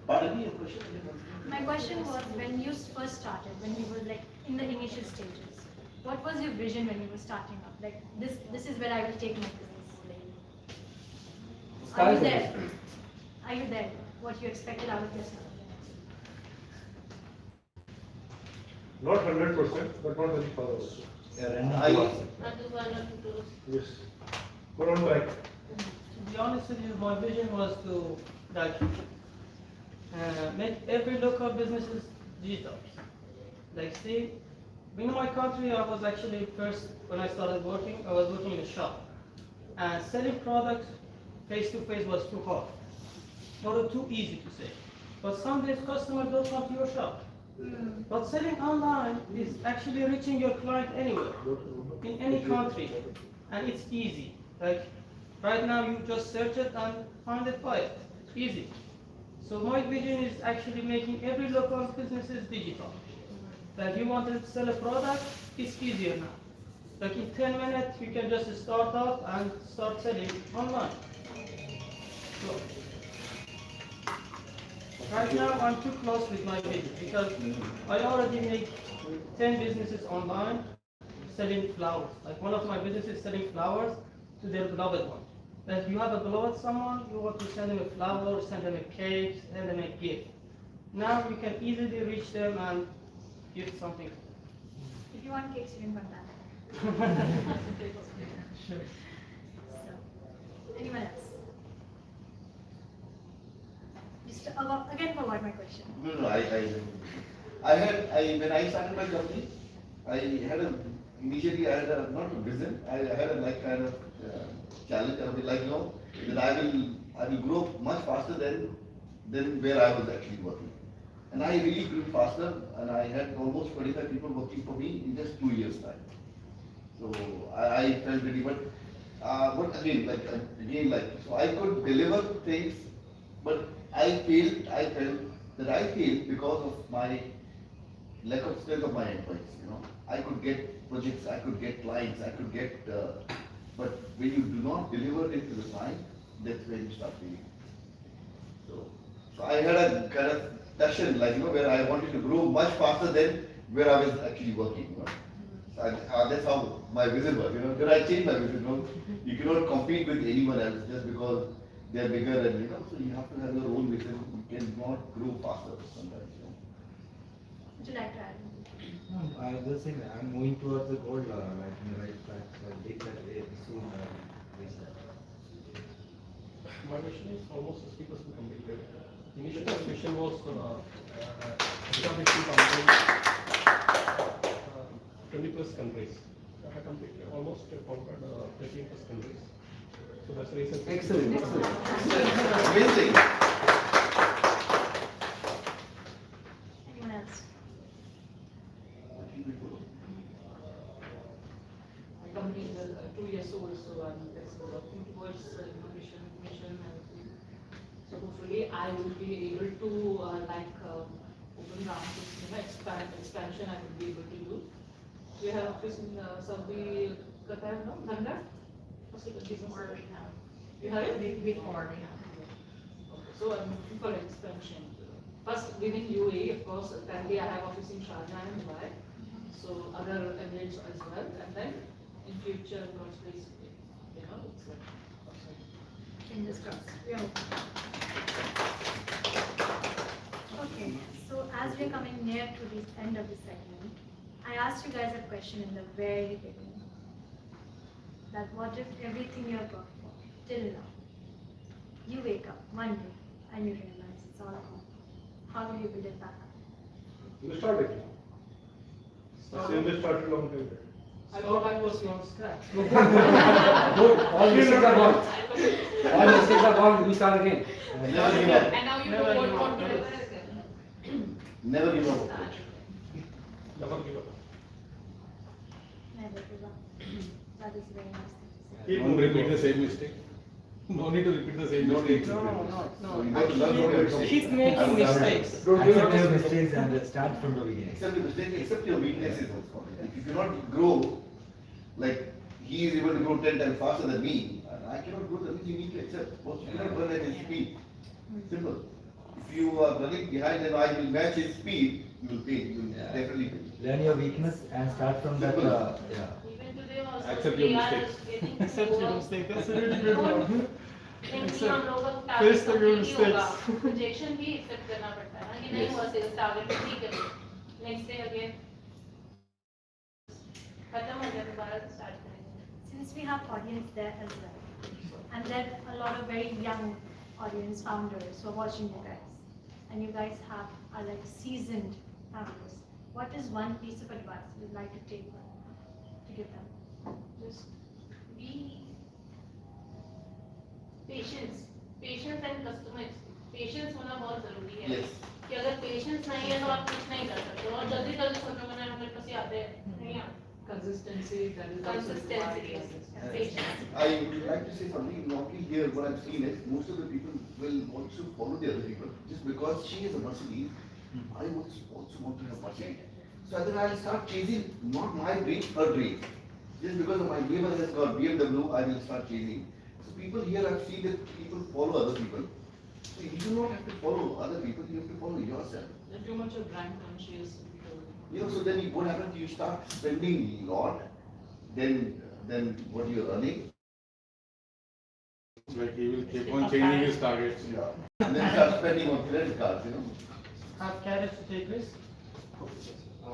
Pardon me, your question? My question was when you first started, when you were like in the initial stages, what was your vision when you were starting up? Like this is where I will take my business. Like, are you there? Are you there? What you expected out of yourself? Not 100%, but not very far also. I do one or two tours. Yes. But on bike. To be honest with you, my vision was to like make every local businesses digital. Like see, in my country, I was actually first when I started working, I was working in a shop, and selling products face to face was too hard, or too easy to say. But some days customers don't come to your shop. But selling online is actually reaching your client anywhere, in any country, and it's easy. Like right now, you just search it and find it, buy it. Easy. So my vision is actually making every local businesses digital. Like you wanted to sell a product, it's easier now. Like in 10 minutes, you can just start up and start selling online. So, right now, I'm too close with my business because I already make 10 businesses online selling flowers. Like one of my businesses is selling flowers to their beloved one. Like you have a beloved someone, you want to send them a flower, send them a cake, send them a gift. Now you can easily reach them and give something. If you want cakes, you can contact me. Sure. So, anyone else? Just again forward my question. No, when I started my company, initially I had not a vision, I had a like kind of challenge, that I will grow much faster than where I was actually working. And I really grew faster, and I had almost 25 people working for me in just 2 years' time. So I felt really, but so I could deliver things, but I felt that I failed because of my lack of strength of my employees. I could get projects, I could get clients, I could get, but when you do not deliver it to the client, that's when you start failing. So I had a kind of passion, where I wanted to grow much faster than where I was actually working. So that's how my vision was. Then I changed my vision. You cannot compete with anyone else just because they are bigger, and so you have to have your own vision. You cannot grow faster sometimes. Would you like to add? I was just saying I'm moving towards the goal, like in the right track, so I'll take that way soon. My vision is almost 60% completed. Initially, my vision was establishing company 20 plus countries. I have completed almost conquered 13 plus countries. So that's the reason. Excellent. Amazing. Anyone else? My company is 2 years old, so I'm just working towards innovation, mission, and so hopefully I will be able to open ground, expansion I will be able to do. We have office in Saudi Qatar, no? Dhanguard? Before we have. You have it? Before we have. Okay, so I'm looking for expansion. First within UAE, of course, currently I have office in Sharjah and Dubai, so other Emirates as well, and then in future, God's place, it's like Fingers crossed. We are hoping. Okay, so as we're coming near to the end of the segment, I asked you guys a question in the very beginning. That what if everything you have worked for till now, you wake up one day and you realize it's all gone. How will you build it back up? You start it. Same way started long time back. I thought I was from scratch. Good, all mistakes are gone. All mistakes are gone, we start again. Never give up. And now you Never don't give want up. to do it. Never give up. Never give up. Never give up. That is very nice thing to say. Keep Don't moving repeat the forward. same mistake. No need to repeat the same mistake. No, No. You got to learn from your mistakes. Keep making mistakes. Accept your mistakes and start from the beginning. Accept your mistake, accept your weaknesses also. If you cannot grow, like he is able to grow 10 times faster than me, and I cannot grow, that means you need to accept. Both you cannot run at his speed. Simple. If you are running behind and I will match his speed, you will fail. You will Yeah. definitely fail. Learn your weakness and start from that. Yeah. Even today also. Accept your we are mistakes. getting Accept your over- mistake. That's a really good one. क्योंकि हम लोगों को Face target the your complete नहीं होगा mistakes. Rejection भी accept करना पड़ता है ना कि नहीं हुआ सेल्स टारगेट ठीक है नेक्स्ट डे अगेन खत्म हो गया दोबारा से स्टार्ट करेंगे Since we have audience there as well, and there are a lot of very young audience founders who are watching you guys, and you guys are like seasoned founders, what is one piece of advice you'd like to take to give them? just be patience and customer patience होना बहुत जरूरी है Yes. कि अगर patience नहीं है तो आप कुछ नहीं कर सकते और जल्दी जल्दी सोचोगे ना मेरे पास याद है नहीं आता Consistency, that is also Consistency, required. yes. Patience. I would like to say something, knocking here, what I've seen is, most of the people will want to follow the other people, just because she is a Mercedes, I also want to have Mercedes. So then I'll start chasing, not my dream, her dream. Just because of my neighbor has got BMW, I will start chasing. So people here, I've seen that people follow other people. So you do not have to follow other people, you have to follow yourself. They're too much of brand conscious. You know, so then what happens, you start spending a lot, then what you're earning, Like he will keep on changing his targets. and then start spending on credit cards, you know. Have carrots to take risks.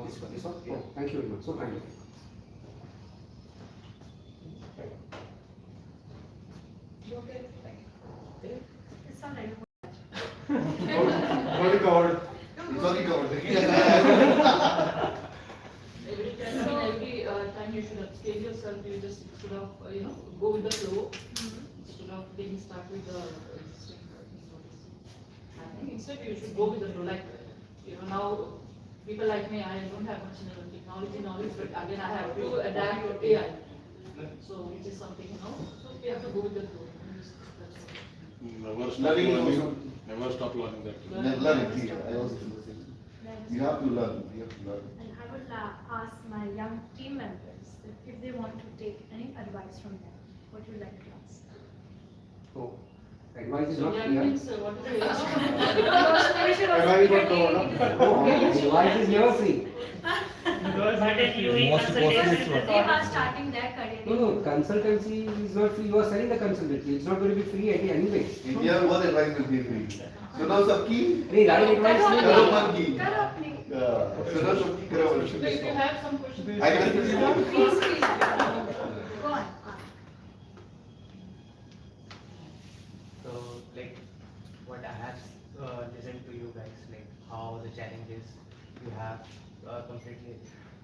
This one? Oh, thank you very much, so kind of you. It's all right. Already covered. It's only covered. Every time you should upscale yourself, you just sort of, go with the flow, instead of being stuck with the existing things. I think instead you should go with the flow, like, now, people like me, I don't have much technology knowledge, but again, I have to adapt to AI. So, which is something, so we have to go with the flow. That's all. Never stop Learning is learning. also- Never stop learning that. Learning, see, I also do the same. You have to learn, you have to learn. And I would ask my young team members if they want to take any advice from them, what would you like to ask? So, advice is So not that clear. means, what is the age? Advice not covered. No, advice is never free. Most costliest one. They are starting their career. No, consultancy is not free, you are selling the consultancy, it's not going to be free anyway. India was advice will be free. सुनो सबकी नहीं, right advice नहीं करो है. मन की करो अपनी। सुनो सबकी करो मन So if you की have some questions. I can Please, please. Go on. So, like, what I have listened to you guys, like, how the challenges you have completely.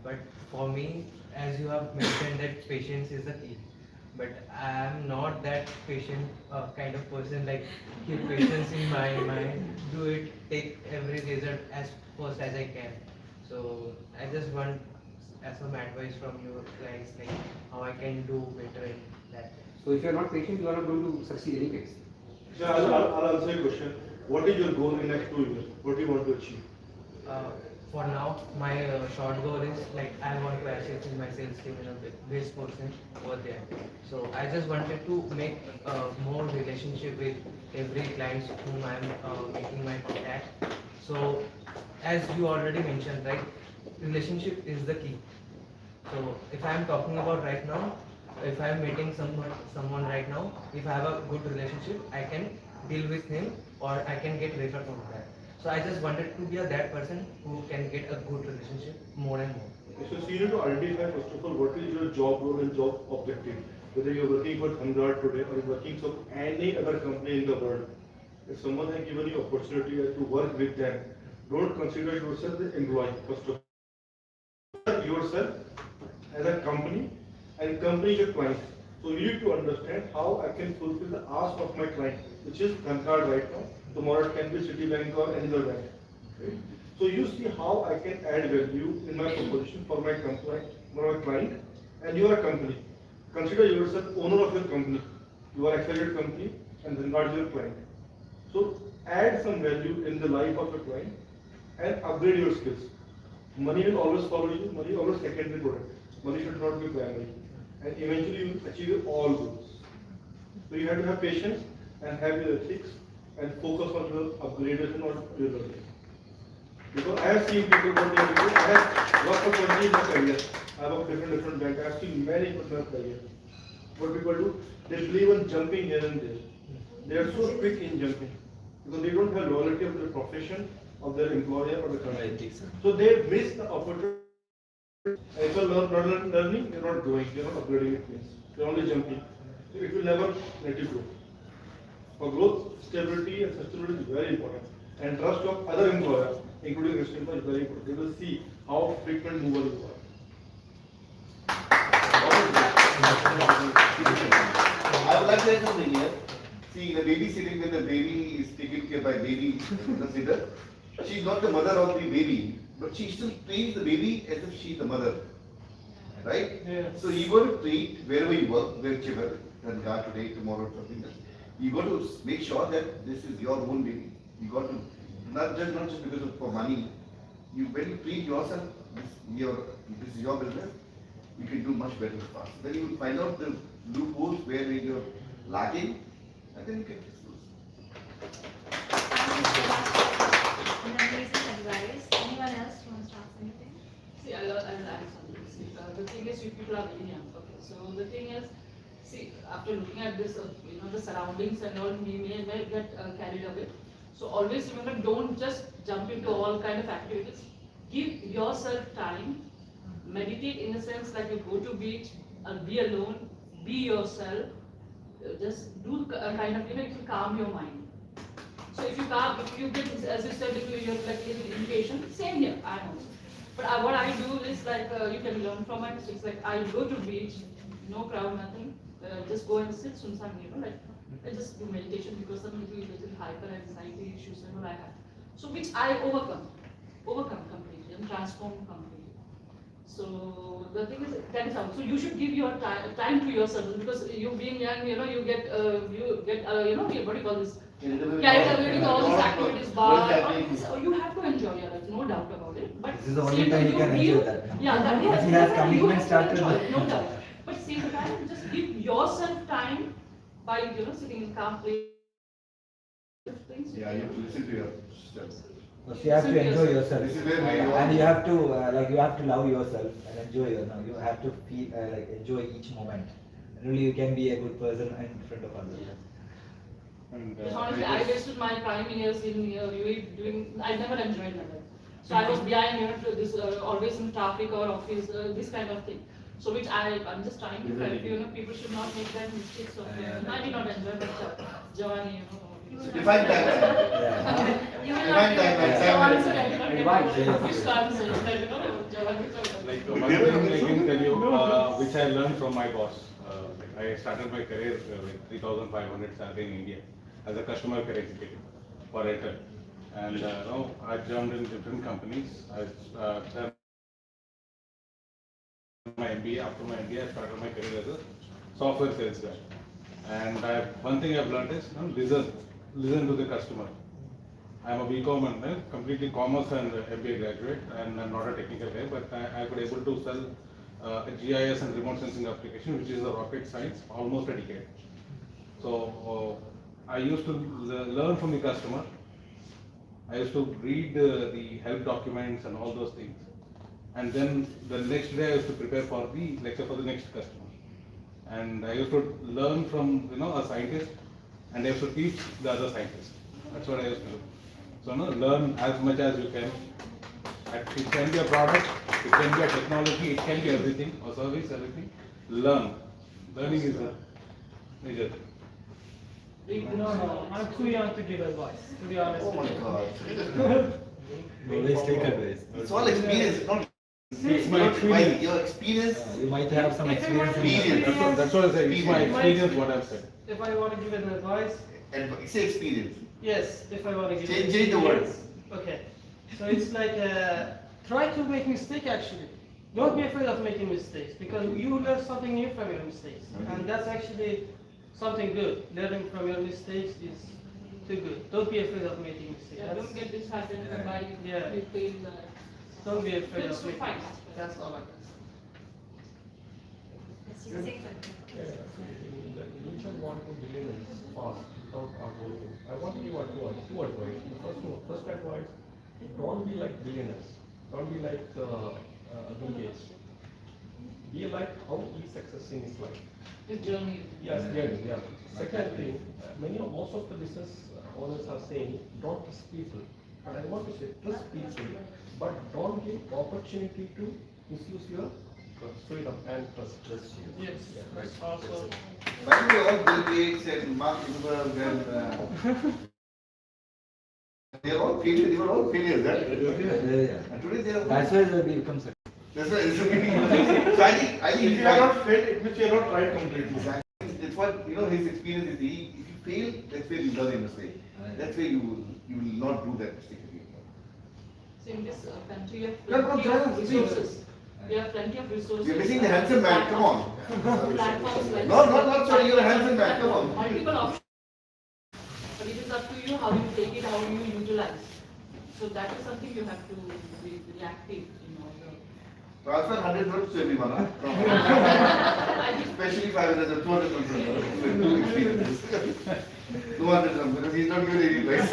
But for me, as you have mentioned that patience is the key. But I am not that patient kind of person, like, keep patience in my mind, do it, take every result as first as I can. So, I just want some advice from you guys, like, how I can do better in that. So if you are not patient, you are not going to succeed anyways. So I'll answer your question. What is your goal in next 2 years? What do you want to achieve? For now, my short goal is like I want to achieve in my sales team in a base person over there. So I just wanted to make more relationship with every client whom I am making my contact. So as you already mentioned, right, relationship is the key. So if I am talking about right now, if I am meeting someone right now, if I have a good relationship, I can deal with him or I can get referred from that. So I just wanted to be that person who can get a good relationship more and more. So you need to identify first of all what is your job role and job objective. Whether you're working for Dhanguard today or you're working for any other company in the world. If someone has given you opportunity to work with them, don't consider yourself the employee first of all. Yourself as a company and company is a client. So you need to understand how I can fulfill the ask of my client, which is Dhanguard right now. Tomorrow it can be Citibank or any other bank. Right? So you see how I can add value in my proposition for my client, and you are a company. Consider yourself owner of your company. You are affiliate company and Dhanguard is your client. So add some value in the life of your client and upgrade your skills. Money will always follow you. Money is always secondary product. Money should not be primary. And eventually you will achieve all goals. So you have to have patience and have your ethics and focus on your upgradation or your learning. Because I have seen people what they are doing. I have worked for 20 years in my career. I work different banks. I have seen many people in my career. What people do, they believe in jumping here and there. They are so quick in jumping because they don't have loyalty of their profession, of their employer or the company. So they miss the opportunity. If you're not learning, you're not growing, you're not upgrading, it means you're only jumping. So it will never let you grow. For growth, stability and sustainability is very important. And trust of other employers, including rest employees, is very important. They will see how frequent mover you are. I would like to add something here. See, the baby sitting when the baby is taken care by baby consider, she's not the mother of the baby, but she still treats the baby as if she's the mother. Right? Yeah. So you got to treat wherever you work, whichever, Dhanguard today, tomorrow, something else. You got to make sure that this is your own baby. You got to not just because of for money. When you treat yourself, this is your business. You can do much better fast. Then you will find out the loopholes where you're lacking, and then you can fix those. An amazing advice. Anyone else wants to ask anything? See, I'll add something. See, the thing is, you people are very young. Okay, so the thing is, see, after looking at this, the surroundings and all, we may get carried away. So always remember, don't just jump into all kind of activities. Give yourself time. Meditate in the sense like you go to beach, be alone, be yourself. Just do a kind of, it will calm your mind. So if you get, as you said, if you're like impatient, same here, I know. But what I do is like, you can learn from it. It's like I go to beach, no crowd, nothing. Just go and sit, like I just do meditation because some people get hyper anxiety issues and all I have. So which I overcome completely and transform completely. So the thing is, that is how. So you should give your time to yourself because you being young, you get what do you call this? Carried away with all these activities, so you have to enjoy your life, no doubt about it. But This is the only time you can enjoy that. Yeah, that Once is. you have You commitment have to started. enjoy it, no doubt. But same time, just give yourself time by sitting in calm place. Things. Yeah, you have to listen to yourself. First you have to enjoy yourself, This is where we and you have to you have to love yourself and enjoy you have to feel enjoy each moment. Really, you can be a good person in front of others. And, Because honestly, I wasted my prime years in UAE doing. I never enjoyed my life. So I was behind, to this always in traffic or office, this kind of thing. So which I'm just trying to help people should not make that mistake. So I did not enjoy, but Jawani, Define time. Yeah. You will Define not time. like one thing I can tell you, which I learned from my boss. I started my career with 3,500 salary in India as a customer care executive for Airtel. And now I jumped in different companies. I started my MBA. After my MBA, I started my career as a software sales guy. And one thing I've learned is listen to the customer. I'm a BCom and completely commerce and MBA graduate, and I'm not a technical guy, but I could able to sell a GIS and remote sensing application, which is a rocket science, almost a decade. So I used to learn from the customer. I used to read the help documents and all those things. And then the next day I used to prepare for the lecture for the next customer. and I used to learn from, a scientist, and I used to teach the other scientists. That's what I used to do. So, learn as much as you can. It can be a product, it can be a technology, it can be everything, or service, everything. Learn. Learning is a major thing. No, I'm too young to give advice, to be honest. Oh my with you. God. Always take advice. It's all experience, not It's my experience. your experience. You might have some If you want experience in Experience. That's what I say. It's my experience, what I've said. If I want to give an advice, And say experience. yes, if I want to give Change the words. Okay, so it's like, try to make mistake actually. Don't be afraid of making mistakes, because you learn something new from your mistakes. And that's actually something good. Learning from your mistakes is too good. Don't be afraid of making mistakes. Yeah, don't get disheartened by Yeah. you fail. Don't be afraid It's of so making fine. mistakes. That's all I can say. Initial want to deliver fast without hard working. I want to give two advice. The first advice, don't be like billionaires. Don't be like Bill Gates. Be like how he success in his life. It's journey. Yes, yeah. Second thing, most of the business owners are saying, don't trust people. And I want to say, trust people, but don't give opportunity to misuse your freedom and trust. Yes, that's also. By the way, all Bill Gates and Mark Zuckerberg and they were all failures, right? Yeah. And today they are. That's why they become successful. That's why it's okay. So I think If you have not failed, it means you have not tried completely. it's what his experience is. If you fail, that's where you learn your mistake. That's where you will not do that mistake again. So in this country, you Yeah, have come plenty join of us, resources. You have plenty of resources. You're missing the handsome man. Come on. Platforms like. Not sorry. You're a handsome man. Come on. Multiple options. But it is up to you how you take it, how you utilize. So that is something you have to be reactive in order. Transfer 100 notes to everyone, huh? Especially if I was a 200 notes experiences. 200 notes, because he's not giving any advice.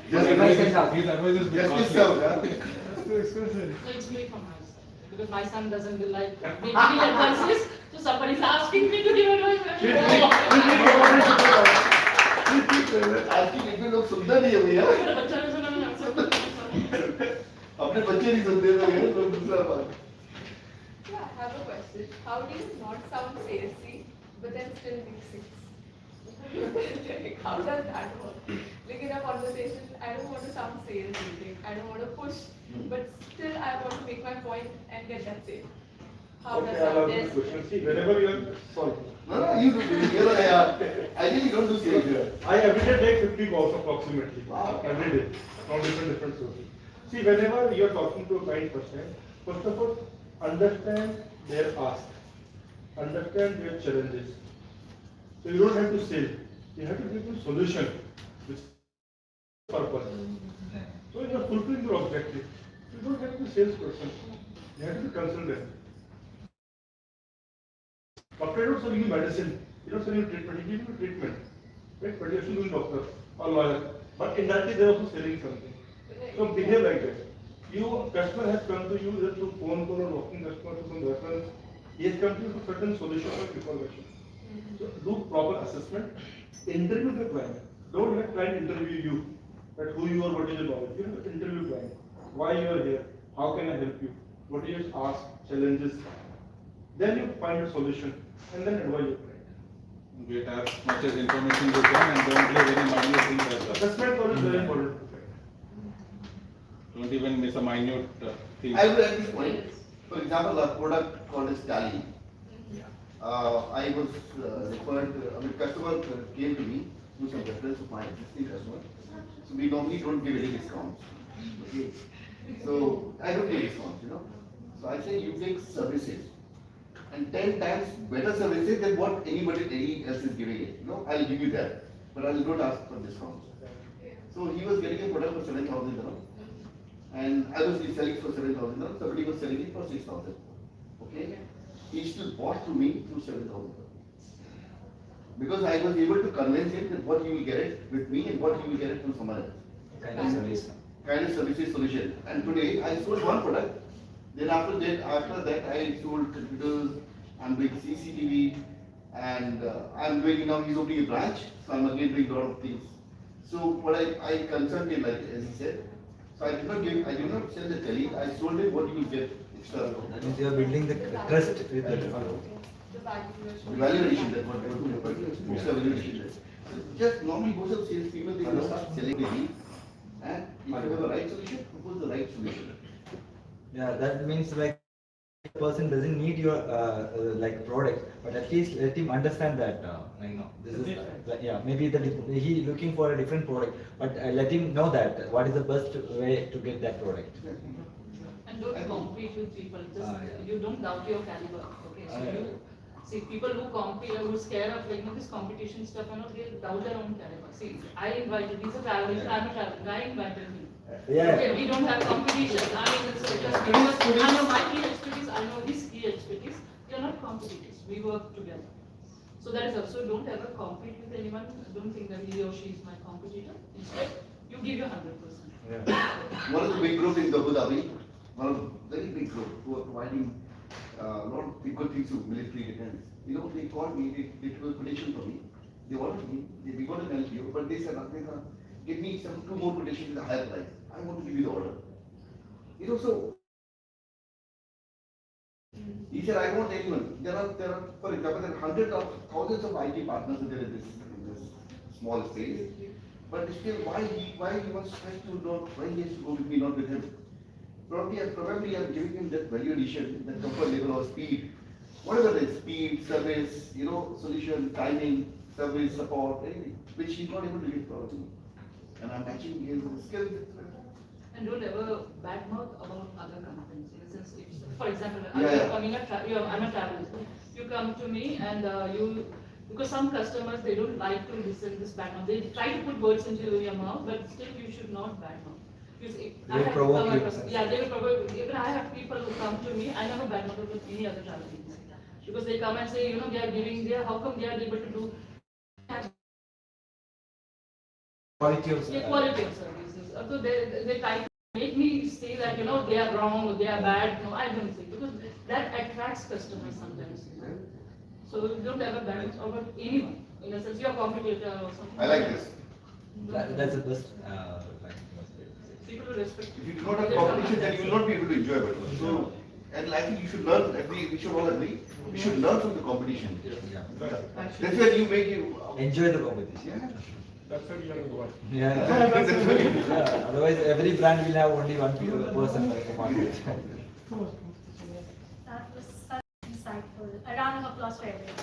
His advice is bit Just costly. serve, huh? That's too expensive. So it's me from my side. Because my son doesn't like giving advices, so somebody is asking me to give advice. Asking if you look सुंदर नहीं है भैया बच्चा भी सुना मैं आपसे अपने बच्चे नहीं सुनते तो ये लोग दूसरा बात Yeah, I have a question. How do you not sound salesy, but then still make sense? Like, how does that work? Like in a conversation, I don't want to sound salesy. Like, I don't want to push, but still I want to make my point and get that sale. How Okay, does I'll that ask this work? question. See, whenever you are, sorry. No, you do. I really don't do sales here. I every day take 50 calls approximately. Wow. Every day from different sources. See, whenever you are talking to a client person, first of all, understand their ask, understand their challenges. So you don't have to sell. You have to give them solution, which is purpose. So you are fulfilling your objective. You don't have to be a salesperson. You have to be a consultant. Doctor don't sell you medicine. He don't sell you treatment. He gives you treatment. Right? But you are still doing doctor or lawyer. But indirectly they are also selling something. So behave like that. Customer has come to you either through phone call or walking customer to some reference. He has come to you for certain solution or information. So do proper assessment. Interview the client. Don't let client interview you. That who you are, what is your knowledge. You have to interview client. Why you are here? How can I help you? What is your ask, challenges? Then you find a solution and then advise your client. Get as much as information you can and don't play very minute things as well. Assessment call is very important. Don't even miss a minute thing. I would at this point, for example, a product called as Tally. I was referred, customer came to me through some reference of my existing customer. So we normally don't give any discounts. Okay. So I don't give discounts, So I say you take services and 10 times better services than what anybody else is giving it. I'll give you that, but I will not ask for discounts. So he was getting a product for 7,000 dirham, and I was selling it for 7,000 dirham. Somebody was selling it for 6,000. Okay, he still bought to me through 7,000 because I was able to convince him that what he will get it with me and what he will get it from someone else. Kind of service. Kind of services solution. And today I sold one product Then after that, I sold computers, I'm doing CCTV, and I'm doing now, he's opening a branch, so I'm again doing a lot of things. So what I consulted, like as he said, so I did not sell the tele, I sold him what you will get extra. That means you are building the trust with the The valuation, that what it's a valuation. So just normally most of the salespeople, they will start selling the lead, and if you have a right solution, propose the right solution. Yeah, that means like the person doesn't need your like product, but at least let him understand that this is yeah, maybe he looking for a different product, but let him know that what is the best way to get that product. And don't compete with people, just you don't doubt your caliber, okay? So you see people who compete, who scare of this competition stuff, they doubt their own caliber. See, I invited, he's a traveler, I'm a traveler, guy invited me. Yeah. Okay, we don't have competition. I mean, it's just because I know my key expertise, I know his key expertise. We are not competitors. We work together. So that is also, don't ever compete with anyone. Don't think that he or she is my competitor. Instead, you give your 100%. Yeah. One of the big groups in Abu Dhabi, one of the very big group who are providing a lot of good things to military defense. You know, they called me, they took a quotation for me. They wanted me, we got an LPO, but they said, give me some 2 more quotations at a higher price. I want to give you the order. You know, so he said, I won't anyone. There are, for example, there are hundreds of thousands of IT partners there in this small space. But still, why he wants to not, why he has to go with me, not with him? Probably I'm giving him that value addition, that comfort level or speed. Whatever it is, speed, service, solution, timing, service, support, anything, which he's not able to give probably. And I'm matching his skills. And don't ever badmouth about other companies. In a sense, if, for example, I'm a traveler. You come to me and because some customers, they don't like to listen this badmouth. They try to put words into your mouth, but still you should not badmouth. They will provoke you. Yeah, they will provoke. Even I have people who come to me, I never badmouth with any other travel agency. Because they come and say, how come they are able to do Quality of services. So they try to make me say that they are wrong or they are bad. No, I don't think, because that attracts customers sometimes. So don't ever badmouth about anyone. In a sense, your competitor or something. I like this. That's the best. People will respect. If you do not have competition, then you will not be able to enjoy it. So, and I think you should learn. We should all agree. We should learn from the competition. Yeah. That's where you make enjoy the competition. Yeah. That's why we are in the world. Yeah. Yeah. Otherwise, every brand will have only one person in the market. That was such insightful. A round of applause for everyone.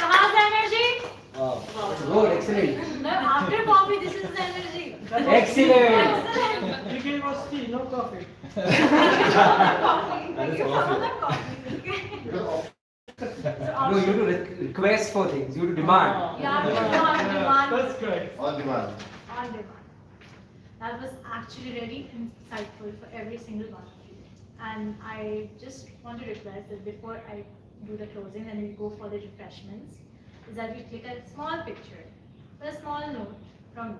So how's the energy? Wow. Good, excellent. No, after coffee, this is the energy. Excellent. Excellent. You gave us tea, no coffee. Coffee. That is You awesome. found coffee. No, you have to request for things, you have to demand. Yeah, on demand. That's correct. On demand. On demand. That was actually really insightful for every single one of you. And I just want to request that before I do the closing and we go for the refreshments, is that we click a small picture, a small note from me,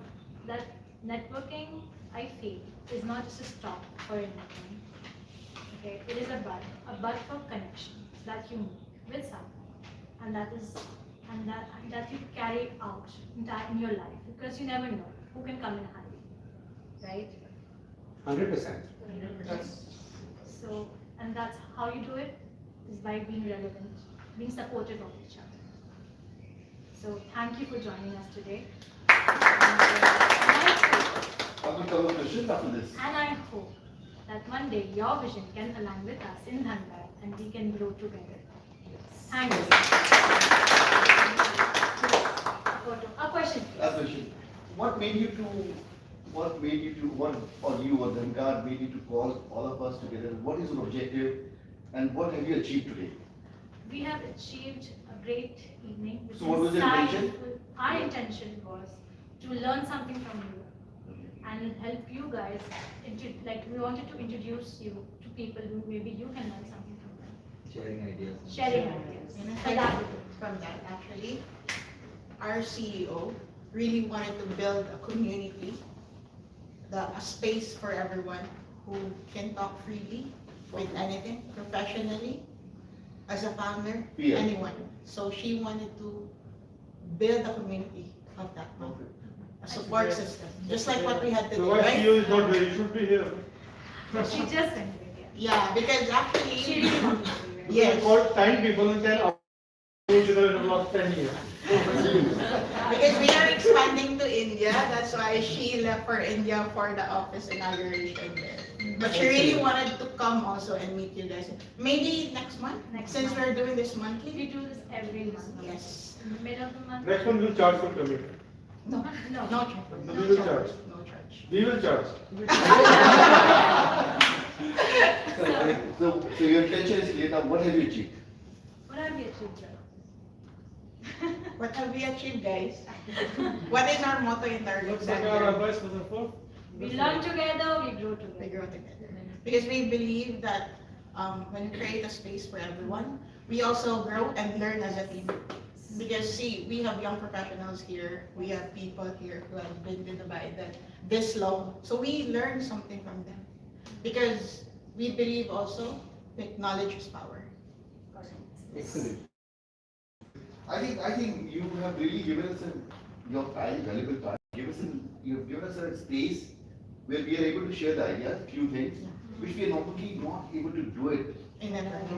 that networking, I feel, is not just a stop for anything. Okay, it is a bud for connection that you make with someone, and that you carry out in your life, because you never know who can come in handy, right? 100%. So, and that's how you do it, is by being relevant, being supportive of each other. So thank you for joining us today. I'll be cover questions after this. And I hope that one day your vision can align with us in Dhanguard and we can grow together. Thank you. A question. Last question. What made you or Dhanguard made you to call all of us together? What is your objective and what have you achieved today? We have achieved a great evening. So what was your intention? Our intention was to learn something from you and help you guys. We wanted to introduce you to people who maybe you can learn something from them. Sharing ideas. Sharing ideas. From that, actually, our CEO really wanted to build a community a space for everyone who can talk freely with anything, professionally, as a founder, Yeah. anyone. So she wanted to build a community of that one, a support system, just like what we had today, So why right? CEO is not there, you should be here. She just ended, yeah. Yeah, because She actually, really wanted to be, right? yes, Called 10 people and 10 hours in the last 10 years. because we are expanding to India, that's why she left for India for the office inauguration there. But she really wanted to come also and meet you guys. Maybe next month, Next since month. we're doing this We monthly. do this every month. Yes. In the middle of the month. Next one we'll charge for coming. No, No. no charge. We will charge. No charge. We will charge. So your intention is clear. Now, what have you achieved? What have you achieved, Joe? What have we achieved, guys? What is our motto in our What's our center? advice for the four? We learn together, we grow We together. grow together. Because we believe that when we create a space for everyone, we also grow and learn as a team. Because see, we have young professionals here, we have people here who have been in Dubai that this long, so we learn something from them. Because we believe also that knowledge is power. Excellent. I think you have really given us your time, valuable time. You've given us a space where we are able to share the ideas, few things, which we are normally not able to do it In a